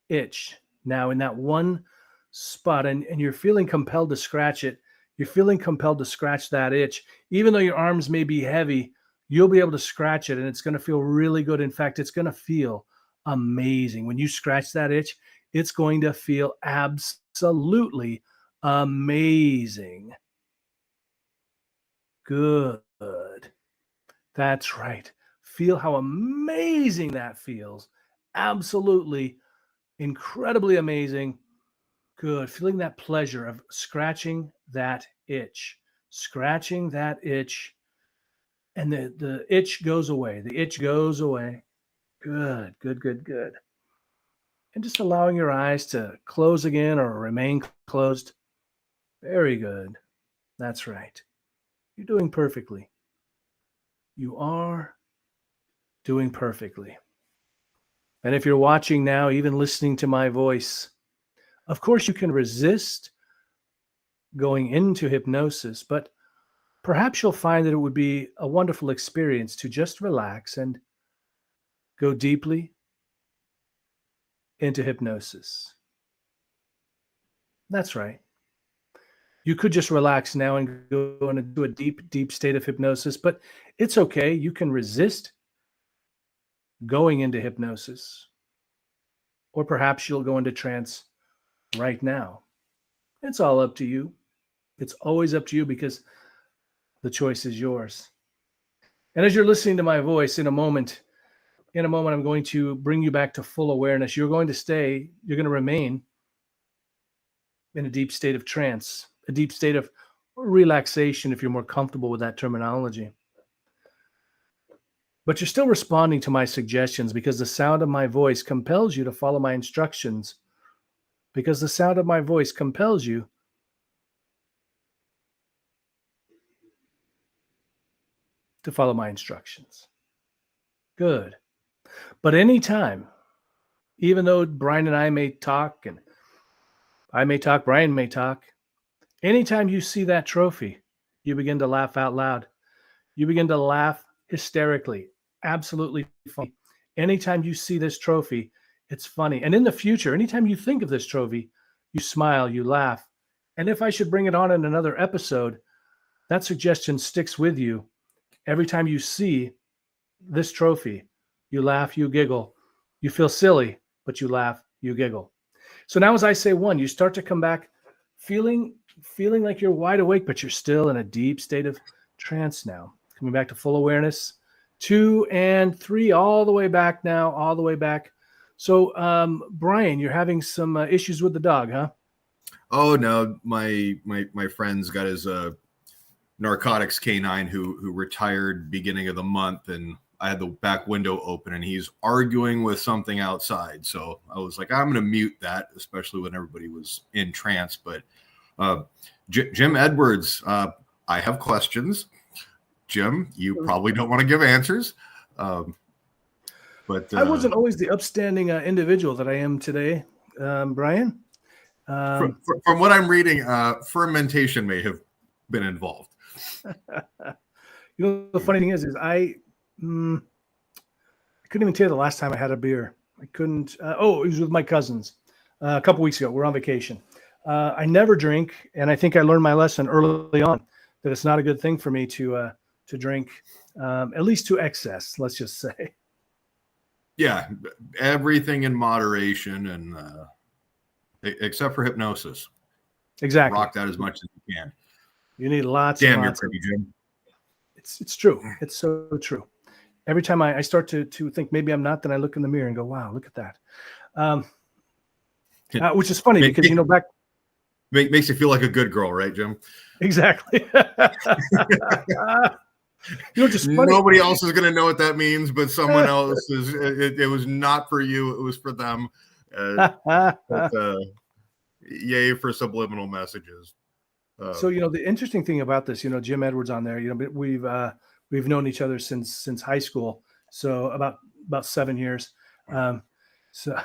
Speaker 1: itch now in that one spot, and you're feeling compelled to scratch it. You're feeling compelled to scratch that itch. Even though your arms may be heavy, you'll be able to scratch it, and it's going to feel really good. In fact, it's going to feel amazing. When you scratch that itch, it's going to feel absolutely amazing. Good. That's right. Feel how amazing that feels. Absolutely, incredibly amazing. Good. Feeling that pleasure of scratching that itch. Scratching that itch. And the itch goes away. The itch goes away. Good, good, good, good. And just allowing your eyes to close again or remain closed. Very good. That's right. You're doing perfectly. You are doing perfectly. And if you're watching now, even listening to my voice, of course you can resist going into hypnosis, but perhaps you'll find that it would be a wonderful experience to just relax and go deeply into hypnosis. That's right. You could just relax now and go into a deep, deep state of hypnosis, but it's okay. You can resist going into hypnosis, or perhaps you'll go into trance right now. It's all up to you. It's always up to you because the choice is yours. And as you're listening to my voice in a moment, I'm going to bring you back to full awareness. You're going to remain in a deep state of trance, a deep state of relaxation, if you're more comfortable with that terminology. But you're still responding to my suggestions because the sound of my voice compels you to follow my instructions. Because the sound of my voice compels you to follow my instructions. Good. But anytime, even though Brian and I may talk, and I may talk, Brian may talk, anytime you see that trophy, you begin to laugh out loud. You begin to laugh hysterically. Absolutely funny. Anytime you see this trophy, it's funny. And in the future, anytime you think of this trophy, you smile, you laugh. And if I should bring it on in another episode, that suggestion sticks with you. Every time you see this trophy, you laugh, you giggle. You feel silly, but you laugh, you giggle. So now as I say 1, you start to come back feeling like you're wide awake, but you're still in a deep state of trance now. Coming back to full awareness. 2 and 3, all the way back now, all the way back. So, Brian, you're having some issues with the dog, huh?
Speaker 2: Oh no, my friend's got his narcotics canine who retired beginning of the month, and I had the back window open and he's arguing with something outside. So I was like, I'm going to mute that, especially when everybody was in trance. But Jim Edwards, I have questions. Jim, you probably don't want to give answers. But
Speaker 1: I wasn't always the upstanding individual that I am today, Brian.
Speaker 2: From what I'm reading, fermentation may have been involved.
Speaker 1: You know, the funny thing is I couldn't even tell you the last time I had a beer. I couldn't. It was with my cousins a couple weeks ago. We're on vacation. I never drink, and I think I learned my lesson early on that it's not a good thing for me to drink, at least to excess. Let's just say.
Speaker 2: Yeah, everything in moderation, and except for hypnosis.
Speaker 1: Exactly.
Speaker 2: Rock that as much as you can.
Speaker 1: You need lots.
Speaker 2: Damn,
Speaker 1: and
Speaker 2: you're
Speaker 1: lots
Speaker 2: pretty, Jim.
Speaker 1: It's true. It's so true. Every time I start to think maybe I'm not, then I look in the mirror and go, wow, look at that. Which is funny because, you know, back.
Speaker 2: Makes you feel like a good girl, right, Jim?
Speaker 1: Exactly. You know, just funny.
Speaker 2: Nobody else is going to know what that means, but someone else is. It was not for you. It was for them. Yay for subliminal messages.
Speaker 1: So, you know, the interesting thing about this, you know, Jim Edwards on there, you know, we've known each other since high school. So about 7 years. So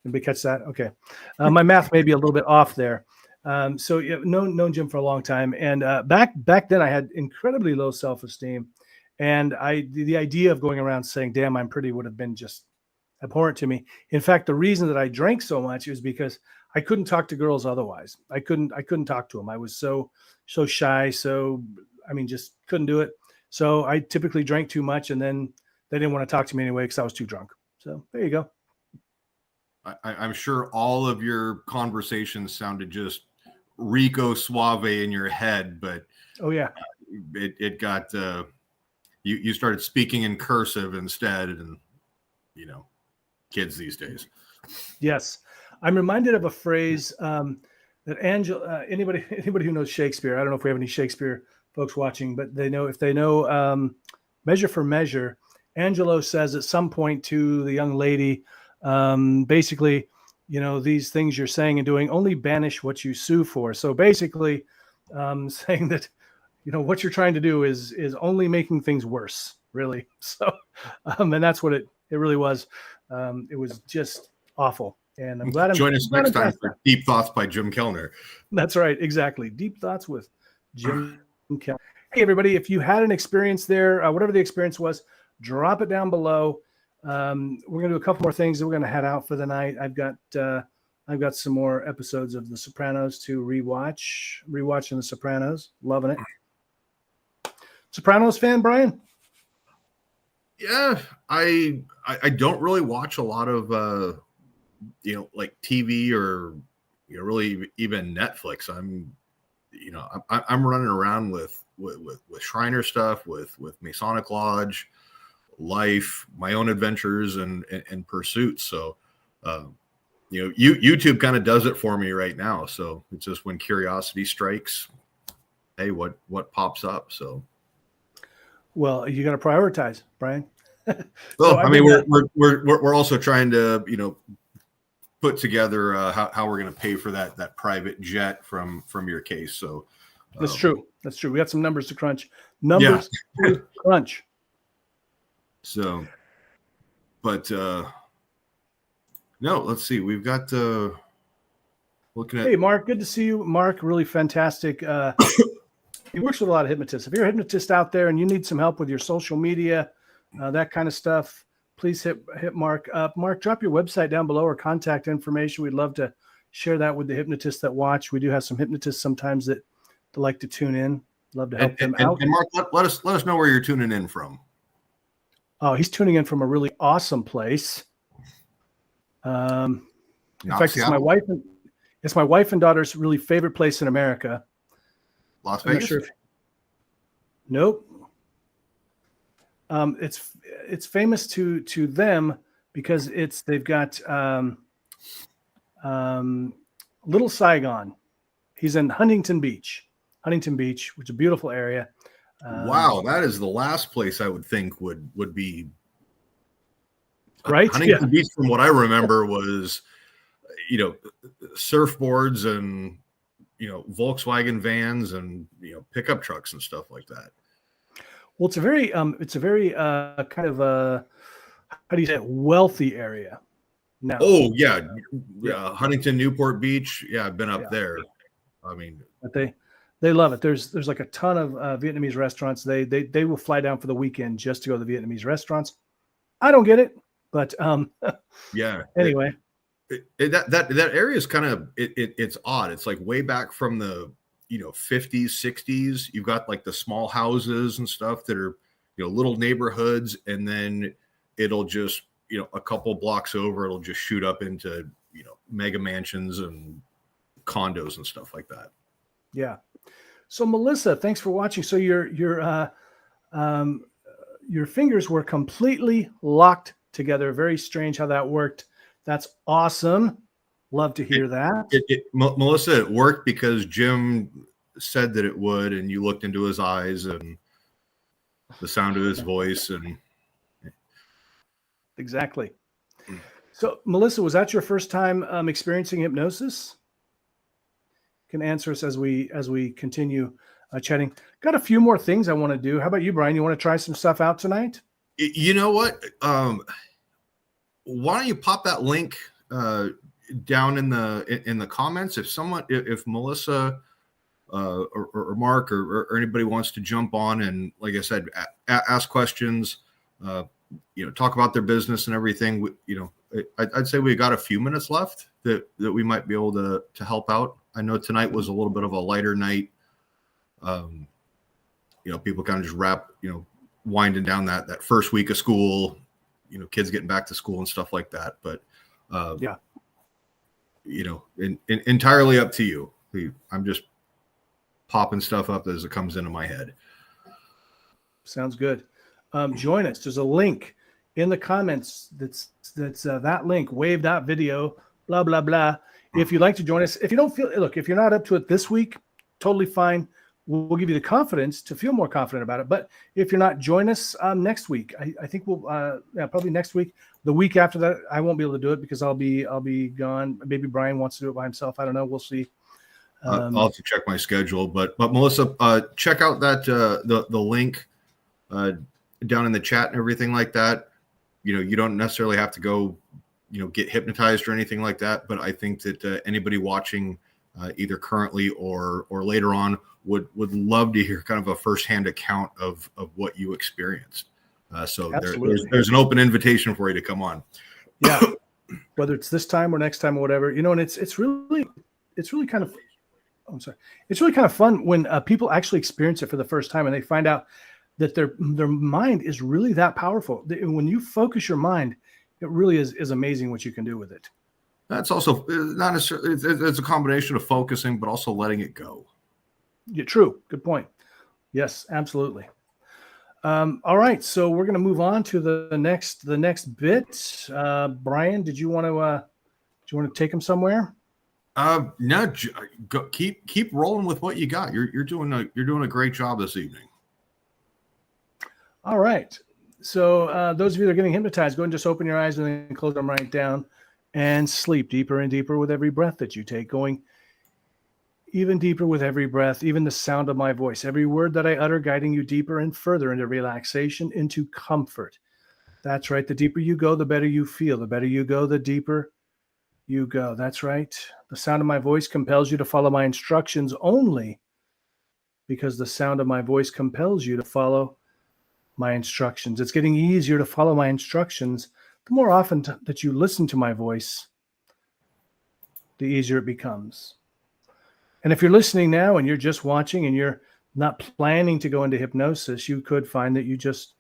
Speaker 1: anybody catch that? Okay. My math may be a little bit off there. So yeah, known Jim for a long time. And back then I had incredibly low self-esteem. And the idea of going around saying, damn, I'm pretty would have been just abhorrent to me. In fact, the reason that I drank so much is because I couldn't talk to girls otherwise. I couldn't talk to them. I was so shy. So, I mean, just couldn't do it. So I typically drank too much and then they didn't want to talk to me anyway because I was too drunk. So there you go.
Speaker 2: I'm sure all of your conversations sounded just Rico Suave in your head, but
Speaker 1: oh yeah,
Speaker 2: it got you started speaking in cursive instead, and you know, kids these days. Yes,
Speaker 1: I'm reminded of a phrase that Angela. Anybody who knows Shakespeare, I don't know if we have any Shakespeare folks watching, but if they know Measure for Measure, Angelo says at some point to the young lady, basically, you know, these things you're saying and doing only banish what you sue for. So basically, saying that, you know, what you're trying to do is only making things worse, really. So, and that's what it really was. It was just awful. And I'm glad
Speaker 2: join us next time for Deep Thoughts by Jim Kellner.
Speaker 1: That's right, exactly. Deep Thoughts with Jim Kellner. Hey, everybody, if you had an experience there, whatever the experience was, drop it down below. We're gonna do a couple more things, and we're gonna head out for the night. I've got some more episodes of The Sopranos to rewatching The Sopranos, loving it. Sopranos fan, Brian?
Speaker 2: Yeah, I don't really watch a lot of like TV or really even Netflix. I'm running around with Shriner stuff, with Masonic Lodge, life, my own adventures and pursuits. So YouTube kind of does it for me right now. So it's just when curiosity strikes, hey, what pops up? So
Speaker 1: well, you got to prioritize, Brian.
Speaker 2: Well, so I mean, we're also trying to put together how we're going to pay for that private jet from your case. So
Speaker 1: that's true. We got some numbers to crunch. To crunch.
Speaker 2: So, but no, let's see. We've got looking at.
Speaker 1: Hey, Mark, good to see you. Mark, really fantastic. He works with a lot of hypnotists. If you're a hypnotist out there and you need some help with your social media, that kind of stuff, please hit Mark up. Mark, drop your website down below or contact information. We'd love to share that with the hypnotists that watch. We do have some hypnotists sometimes that like to tune in. Love to help them out.
Speaker 2: And Mark, let us know where you're tuning in from.
Speaker 1: Oh, he's tuning in from a really awesome place. In fact, it's my wife and daughter's really favorite place in America.
Speaker 2: Las Vegas.
Speaker 1: I'm not sure nope. It's famous to them because they've got Little Saigon. He's in Huntington Beach, which is a beautiful area.
Speaker 2: Wow, that is the last place I would think would be
Speaker 1: right.
Speaker 2: Huntington Beach. From what I remember, was surfboards and Volkswagen vans and pickup trucks and stuff like that.
Speaker 1: Well, it's a very kind of a, how do you say it, wealthy area. Now.
Speaker 2: Oh yeah. Huntington, Newport Beach. Yeah, I've been up there. I mean,
Speaker 1: but they love it. There's like a ton of Vietnamese restaurants. They will fly down for the weekend just to go to the Vietnamese restaurants. I don't get it, but
Speaker 2: yeah.
Speaker 1: Anyway,
Speaker 2: that area is kind of it's odd. It's like way back from the 50s, 60s. You've got like the small houses and stuff that are little neighborhoods, and then it'll just a couple blocks over, it'll just shoot up into mega mansions and condos and stuff like that.
Speaker 1: Yeah. So Melissa, thanks for watching. So your fingers were completely locked together. Very strange how that worked. That's awesome. Love to hear that.
Speaker 2: Melissa, it worked because Jim said that it would, and you looked into his eyes and the sound of his voice, and
Speaker 1: exactly. So Melissa, was that your first time experiencing hypnosis? Can answer us as we continue chatting. Got a few more things I want to do. How about you, Brian? You want to try some stuff out tonight?
Speaker 2: You know what? Why don't you pop that link down in the comments? If Melissa or Mark or anybody wants to jump on and, like I said, ask questions, talk about their business and everything. I'd say we got a few minutes left that we might be able to help out. I know tonight was a little bit of a lighter night. People kind of just winding down that first week of school, kids getting back to school and stuff like that. But entirely up to you. I'm just popping stuff up as it comes into my head.
Speaker 1: Sounds good. Join us. There's a link in the comments. That's that link, wave.video, blah, blah, blah. If you'd like to join us, if you don't feel, look, if you're not up to it this week, totally fine. We'll give you the confidence to feel more confident about it. But if you're not, join us next week. I think we'll probably next week. The week after that, I won't be able to do it because I'll be gone. Maybe Brian wants to do it by himself. I don't know. We'll see.
Speaker 2: I'll have to check my schedule. But Melissa, check out that the link down in the chat and everything like that. You don't necessarily have to go get hypnotized or anything like that. But I think that anybody watching either currently or later on would love to hear kind of a firsthand account of what you experienced. So there's an open invitation for you to come on.
Speaker 1: Yeah, whether it's this time or next time or whatever, and it's really kind of, it's really kind of fun when people actually experience it for the first time and they find out that their mind is really that powerful. When you focus your mind, it really is amazing what you can do with it.
Speaker 2: That's also not necessarily, it's a combination of focusing, but also letting it go.
Speaker 1: Yeah, true. Good point. Yes, absolutely. All right. So we're going to move on to the next bit. Brian, did you want to take him somewhere?
Speaker 2: No, keep rolling with what you got. You're doing a great job this evening.
Speaker 1: All right. So those of you that are getting hypnotized, go and just open your eyes and then close them right down and sleep deeper and deeper with every breath that you take, going even deeper with every breath, even the sound of my voice, every word that I utter, guiding you deeper and further into relaxation, into comfort. That's right. The deeper you go, the better you feel. The better you go, the deeper you go. That's right. The sound of my voice compels you to follow my instructions only because the sound of my voice compels you to follow my instructions. It's getting easier to follow my instructions. The more often that you listen to my voice, the easier it becomes. And if you're listening now and you're just watching and you're not planning to go into hypnosis, you could find that you just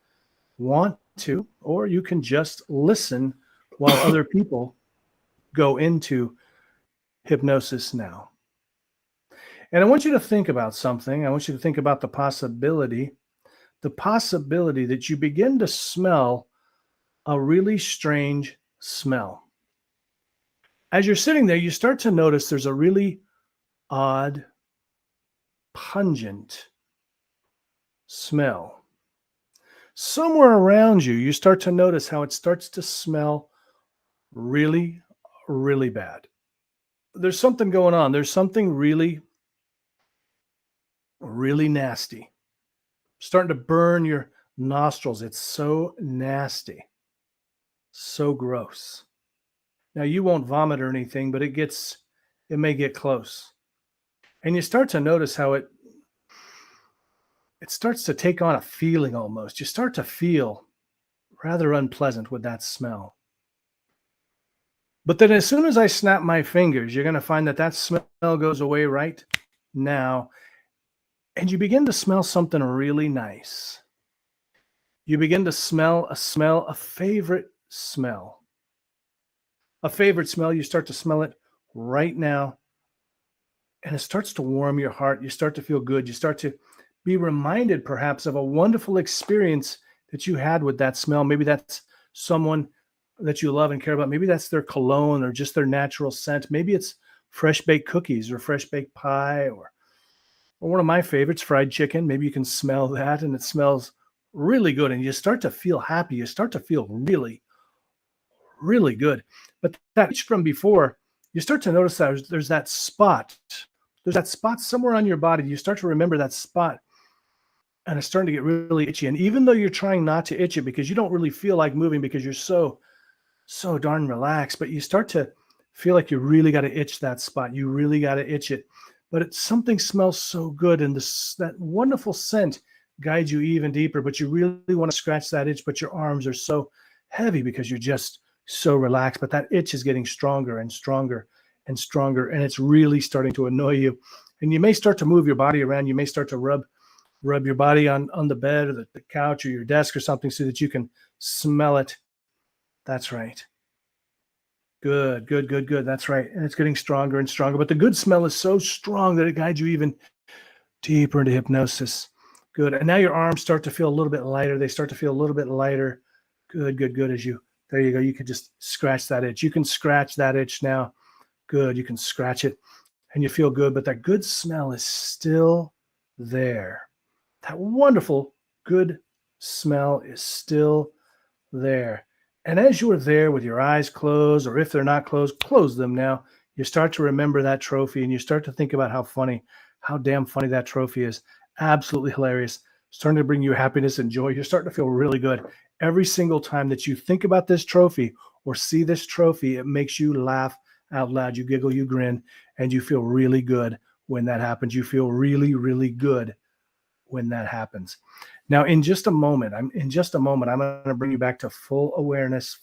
Speaker 1: want to, or you can just listen while other people go into hypnosis now. And I want you to think about something. I want you to think about the possibility that you begin to smell a really strange smell. As you're sitting there, you start to notice there's a really odd, pungent smell. Somewhere around you, you start to notice how it starts to smell really, really bad. There's something going on. There's something really, really nasty starting to burn your nostrils. It's so nasty, so gross. Now, you won't vomit or anything, but it may get close. And you start to notice how it starts to take on a feeling almost. You start to feel rather unpleasant with that smell. But then as soon as I snap my fingers, you're going to find that that smell goes away right now. And you begin to smell something really nice. You begin to smell, a favorite smell. A favorite smell, you start to smell it right now. And it starts to warm your heart. You start to feel good. You start to be reminded perhaps of a wonderful experience that you had with that smell. Maybe that's someone that you love and care about. Maybe that's their cologne or just their natural scent. Maybe it's fresh baked cookies or fresh baked pie or one of my favorites, fried chicken. Maybe you can smell that and it smells really good. And you start to feel happy. You start to feel really, really good. But that itch from before, you start to notice that there's that spot. There's that spot somewhere on your body. You start to remember that spot and it's starting to get really itchy. And even though you're trying not to itch it because you don't really feel like moving because you're so darn relaxed, but you start to feel like you really got to itch that spot. You really got to itch it. But something smells so good and that wonderful scent guides you even deeper, but you really want to scratch that itch, but your arms are so heavy because you're just so relaxed. But that itch is getting stronger and stronger and stronger, and it's really starting to annoy you. And you may start to move your body around. You may start to rub your body on the bed or the couch or your desk or something so that you can smell it. That's right. Good. That's right. And it's getting stronger and stronger. But the good smell is so strong that it guides you even deeper into hypnosis. Good. And now your arms start to feel a little bit lighter. They start to feel a little bit lighter. Good. There you go. You can just scratch that itch. You can scratch that itch now. Good. You can scratch it and you feel good. But that good smell is still there. That wonderful, good smell is still there. And as you are there with your eyes closed, or if they're not closed, close them now. You start to remember that trophy and you start to think about how damn funny that trophy is. Absolutely hilarious. Starting to bring you happiness and joy. You're starting to feel really good. Every single time that you think about this trophy or see this trophy, it makes you laugh out loud. You giggle, you grin, and you feel really good when that happens. You feel really, really good when that happens. Now, in just a moment, I'm going to bring you back to full awareness.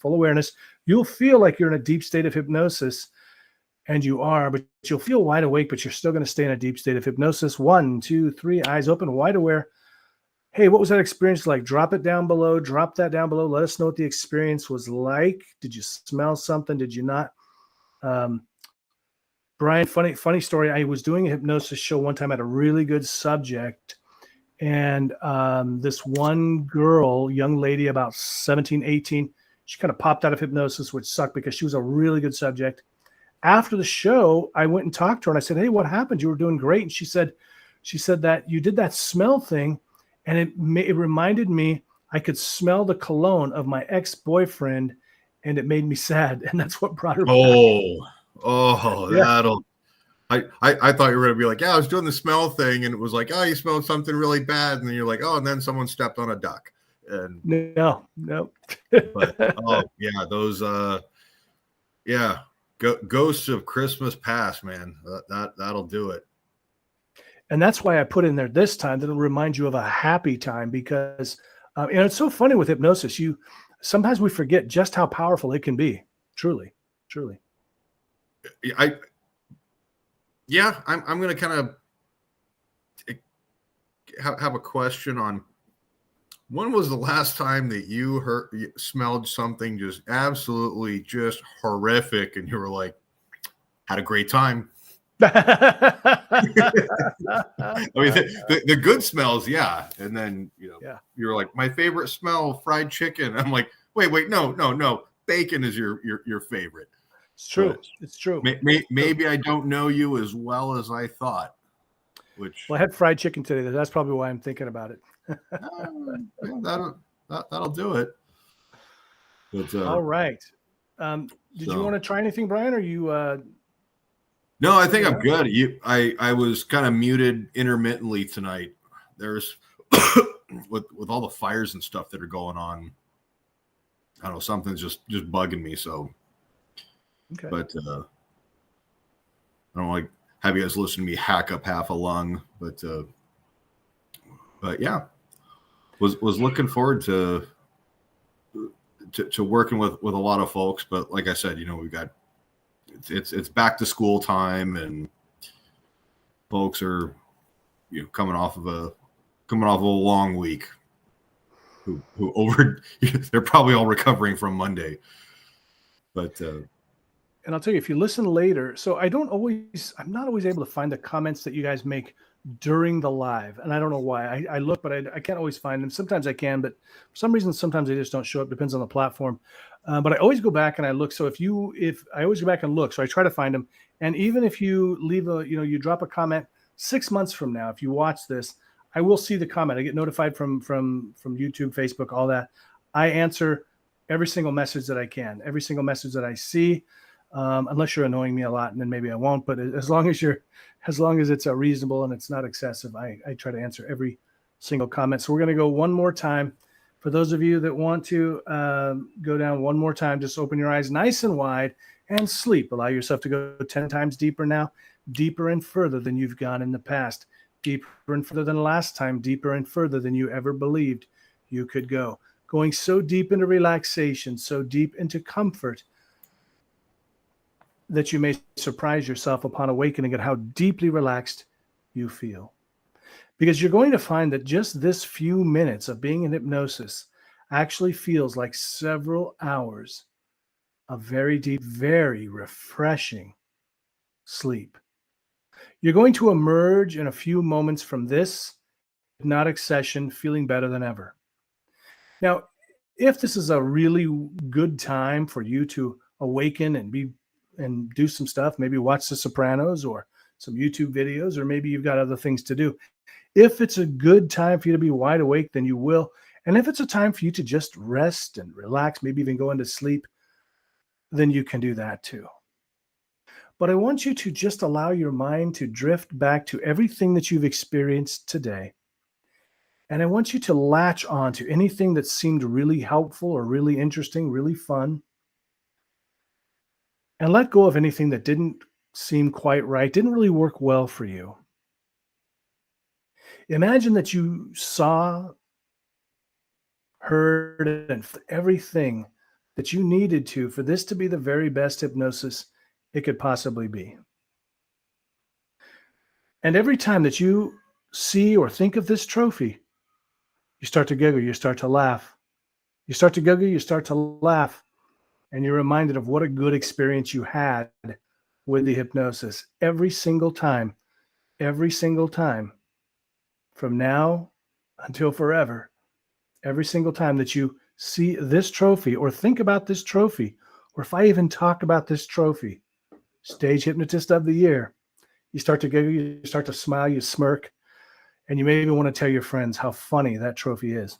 Speaker 1: You'll feel like you're in a deep state of hypnosis, and you are, but you'll feel wide awake, but you're still going to stay in a deep state of hypnosis. 1, 2, 3, eyes open, wide aware. Hey, what was that experience like? Drop that down below. Let us know what the experience was like. Did you smell something? Did you not? Brian, funny story. I was doing a hypnosis show one time at a really good subject. And this one girl, young lady, about 17, 18, she kind of popped out of hypnosis, which sucked because she was a really good subject. After the show, I went and talked to her and I said, hey, what happened? You were doing great. And she said that you did that smell thing. And it reminded me, I could smell the cologne of my ex-boyfriend and it made me sad. And that's what brought her back. Yeah.
Speaker 2: That'll. I thought you were going to be like, yeah, I was doing the smell thing. And it was like, oh, you smelled something really bad. And then you're like, oh, and then someone stepped on a duck. And
Speaker 1: no.
Speaker 2: But, oh, yeah, those, ghosts of Christmas past, man. That'll do it.
Speaker 1: And that's why I put in there this time that'll remind you of a happy time because, it's so funny with hypnosis. Sometimes we forget just how powerful it can be. Truly.
Speaker 2: I'm going to kind of have a question on when was the last time that you smelled something just absolutely just horrific and you were like, had a great time. I mean, the good smells, yeah. And then, you're like, my favorite smell, fried chicken. I'm like, wait, no. Bacon is your favorite.
Speaker 1: It's true. It's true.
Speaker 2: Maybe I don't know you as well as I thought.
Speaker 1: Well, I had fried chicken today. That's probably why I'm thinking about it.
Speaker 2: That'll do it. But
Speaker 1: All right. Did you want to try anything, Brian? Or you?
Speaker 2: No, I think I'm good. I was kind of muted intermittently tonight. There's with all the fires and stuff that are going on. I don't know, something's just bugging me. So,
Speaker 1: okay.
Speaker 2: But I don't like have you guys listen to me hack up half a lung, but yeah, was looking forward to working with a lot of folks. But like I said, we've got it's back to school time, and folks are coming off of a long week. Who they're probably all recovering from Monday, but.
Speaker 1: And I'll tell you, if you listen later, so I'm not always able to find the comments that you guys make during the live. And I don't know why. I look, but I can't always find them. Sometimes I can, but for some reason, sometimes they just don't show up. Depends on the platform. But I always go back and I look. So if I always go back and look, so I try to find them. And even if you leave you drop a comment 6 months from now, if you watch this, I will see the comment. I get notified from YouTube, Facebook, all that. I answer every single message that I can, every single message that I see. Unless you're annoying me a lot, and then maybe I won't. But as long as it's reasonable and it's not excessive, I try to answer every single comment. So we're going to go one more time. For those of you that want to go down one more time, just open your eyes nice and wide and sleep. Allow yourself to go 10 times deeper now, deeper and further than you've gone in the past, deeper and further than last time, deeper and further than you ever believed you could go. Going so deep into relaxation, so deep into comfort, that you may surprise yourself upon awakening at how deeply relaxed you feel. Because you're going to find that just this few minutes of being in hypnosis actually feels like several hours of very deep, very refreshing sleep. You're going to emerge in a few moments from this hypnotic session feeling better than ever. Now, if this is a really good time for you to awaken and do some stuff, maybe watch The Sopranos or some YouTube videos, or maybe you've got other things to do. If it's a good time for you to be wide awake, then you will. And if it's a time for you to just rest and relax, maybe even go into sleep, then you can do that too. But I want you to just allow your mind to drift back to everything that you've experienced today. And I want you to latch on to anything that seemed really helpful or really interesting, really fun. And let go of anything that didn't seem quite right, didn't really work well for you. Imagine that you saw, heard, and everything that you needed to for this to be the very best hypnosis it could possibly be. And every time that you see or think of this trophy, you start to giggle, you start to laugh. You start to giggle, you start to laugh. And you're reminded of what a good experience you had with the hypnosis every single time, from now until forever, every single time that you see this trophy or think about this trophy, or if I even talk about this trophy, Stage Hypnotist of the Year, you start to giggle, you start to smile, you smirk, and you maybe want to tell your friends how funny that trophy is.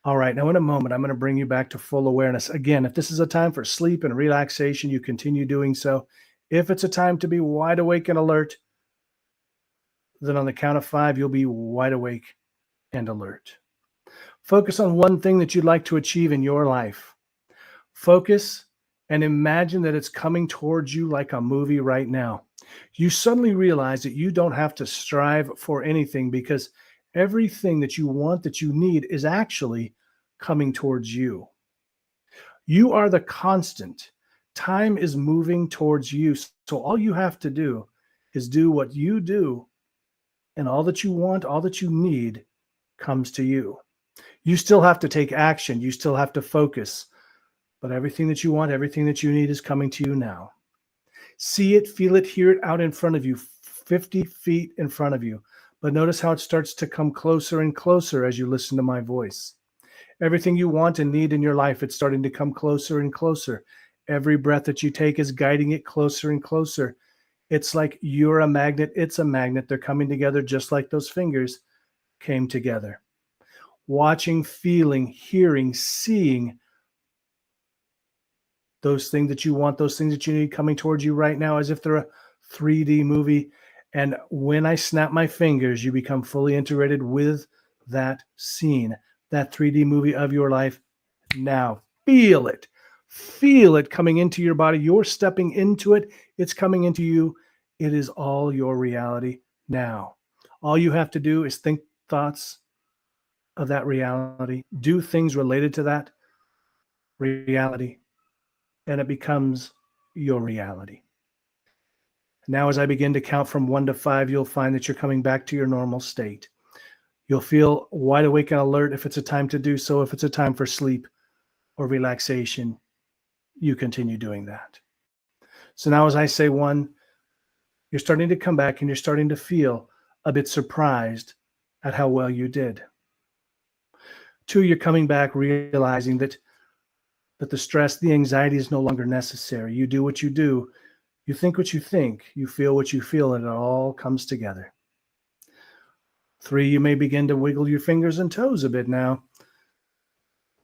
Speaker 1: All right, now in a moment, I'm going to bring you back to full awareness. Again, if this is a time for sleep and relaxation, you continue doing so. If it's a time to be wide awake and alert, then on the count of 5, you'll be wide awake and alert. Focus on one thing that you'd like to achieve in your life. Focus and imagine that it's coming towards you like a movie right now. You suddenly realize that you don't have to strive for anything, because everything that you want, that you need, is actually coming towards you. You are the constant. Time is moving towards you. So all you have to do is do what you do, and all that you want, all that you need comes to you. You still have to take action. You still have to focus. But everything that you want, everything that you need is coming to you now. See it, feel it, hear it out in front of you, 50 feet in front of you. But notice how it starts to come closer and closer as you listen to my voice. Everything you want and need in your life, it's starting to come closer and closer. Every breath that you take is guiding it closer and closer. It's like you're a magnet, it's a magnet. They're coming together just like those fingers. came together. Watching, feeling, hearing, seeing those things that you want, those things that you need coming towards you right now, as if they're a 3D movie. And when I snap my fingers, you become fully integrated with that scene, that 3D movie of your life. Now feel it. Feel it coming into your body. You're stepping into it. It's coming into you. It is all your reality now. All you have to do is think thoughts of that reality, do things related to that reality, and it becomes your reality. Now, as I begin to count from 1 to 5, you'll find that you're coming back to your normal state. You'll feel wide awake and alert if it's a time to do so. If it's a time for sleep or relaxation, you continue doing that. So now as I say 1, you're starting to come back and you're starting to feel a bit surprised at how well you did. 2, you're coming back realizing that the stress, the anxiety is no longer necessary. You do what you do. You think what you think. You feel what you feel, and it all comes together. 3, you may begin to wiggle your fingers and toes a bit now.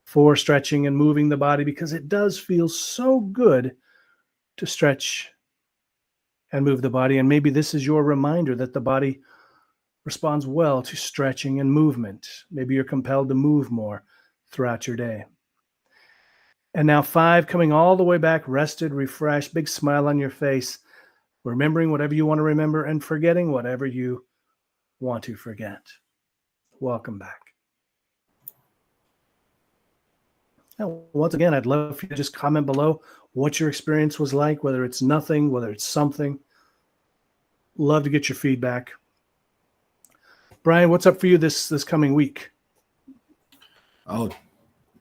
Speaker 1: 4, stretching and moving the body, because it does feel so good to stretch and move the body. And maybe this is your reminder that the body responds well to stretching and movement. Maybe you're compelled to move more throughout your day. And now 5, coming all the way back, rested, refreshed, big smile on your face, remembering whatever you want to remember and forgetting whatever you want to forget. Welcome back. Now, once again, I'd love for you to just comment below what your experience was like, whether it's nothing, whether it's something. Love to get your feedback. Brian, what's up for you this coming week?
Speaker 2: Oh,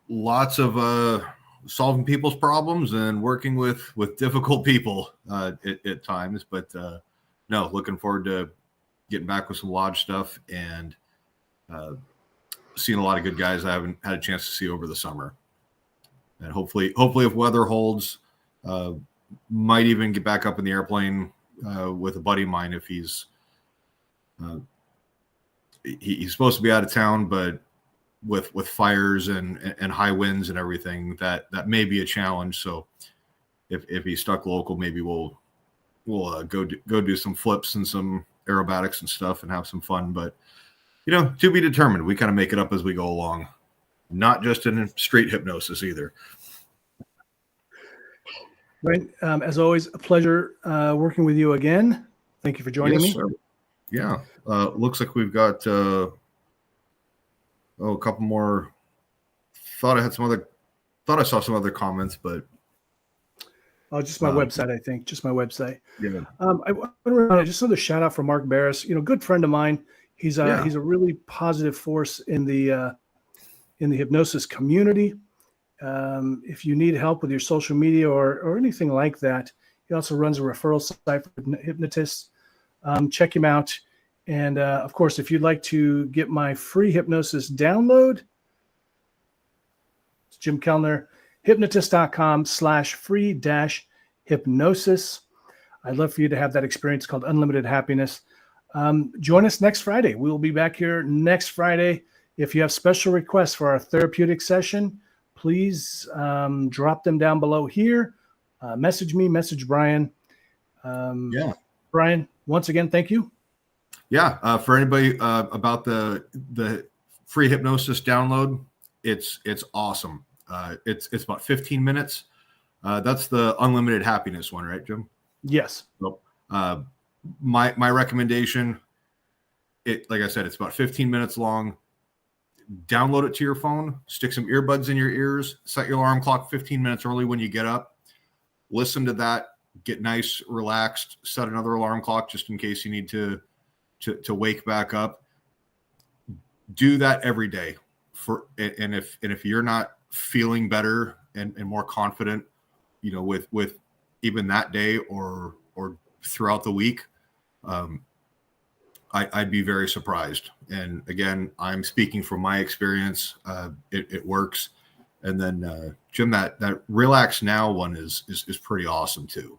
Speaker 2: lots of solving people's problems and working with difficult people at times. But no, looking forward to getting back with some lodge stuff and seeing a lot of good guys I haven't had a chance to see over the summer. And hopefully if weather holds, might even get back up in the airplane with a buddy of mine if he's supposed to be out of town, but with fires and high winds and everything, that may be a challenge. So if he's stuck local, maybe we'll go do some flips and some aerobatics and stuff and have some fun. But to be determined. We kind of make it up as we go along, not just in street hypnosis either.
Speaker 1: Right. As always, a pleasure working with you again. Thank you for joining me.
Speaker 2: Sir. Yeah. Looks like we've got a couple more. Thought I saw some other comments, but
Speaker 1: just my website, I think. Just my website.
Speaker 2: Yeah.
Speaker 1: I want to just another shout out for Mark Barris. Good friend of mine. He's a really positive force in the hypnosis community. If you need help with your social media or anything like that, he also runs a referral site for hypnotists. Check him out. And of course, if you'd like to get my free hypnosis download, it's Jim Kellner, hypnotist.com/free-hypnosis. I'd love for you to have that experience called Unlimited Happiness. Join us next Friday. We will be back here next Friday. If you have special requests for our therapeutic session, please drop them down below here. Message me, message Brian. Brian, once again, thank you.
Speaker 2: Yeah. For anybody about the free hypnosis download, it's awesome. It's about 15 minutes. That's the Unlimited Happiness one, right, Jim?
Speaker 1: Yes.
Speaker 2: So, my recommendation, like I said, it's about 15 minutes long. Download it to your phone, stick some earbuds in your ears, set your alarm clock 15 minutes early when you get up. Listen to that, get nice, relaxed, set another alarm clock just in case you need to wake back up. Do that every day. And if you're not feeling better and more confident, with even that day or throughout the week, I'd be very surprised. And again, I'm speaking from my experience. It works. And then Jim, that Relax Now one is pretty awesome too.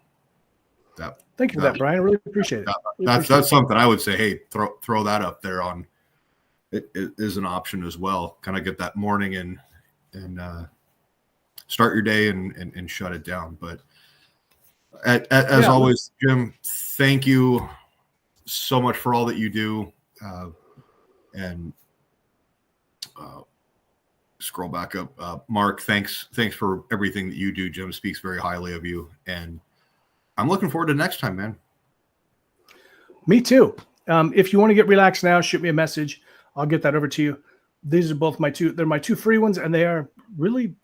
Speaker 1: Thank you for that, Brian. I really appreciate it.
Speaker 2: That's something I would say. Hey, throw that up there on it is an option as well. Kind of get that morning and start your day and shut it down. But as always, Jim, thank you so much for all that you do. And scroll back up. Mark, thanks for everything that you do. Jim speaks very highly of you, and I'm looking forward to next time, man.
Speaker 1: Me too. If you want to get relaxed now, shoot me a message. I'll get that over to you. These are both they're my two free ones, and they are really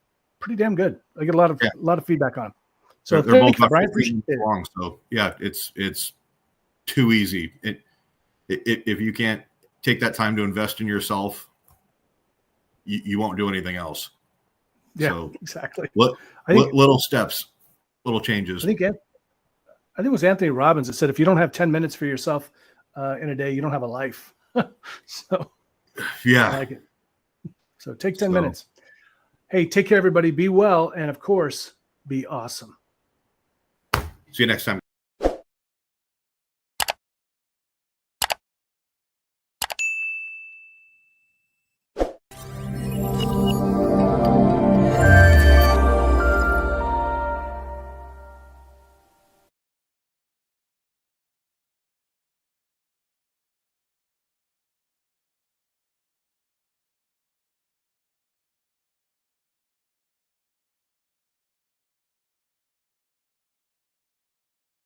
Speaker 1: pretty damn good. I get a lot of feedback on them. So
Speaker 2: they're both
Speaker 1: Brian, appreciate it.
Speaker 2: Long, so yeah, it's too easy. If you can't take that time to invest in yourself, you won't do anything else.
Speaker 1: Yeah,
Speaker 2: so,
Speaker 1: exactly.
Speaker 2: Little steps, little changes.
Speaker 1: I think it was Anthony Robbins that said, if you don't have 10 minutes for yourself in a day, you don't have a life. So
Speaker 2: yeah,
Speaker 1: I like it. So take 10 minutes. Hey, take care, everybody. Be well. And of course, be awesome.
Speaker 2: See you next time.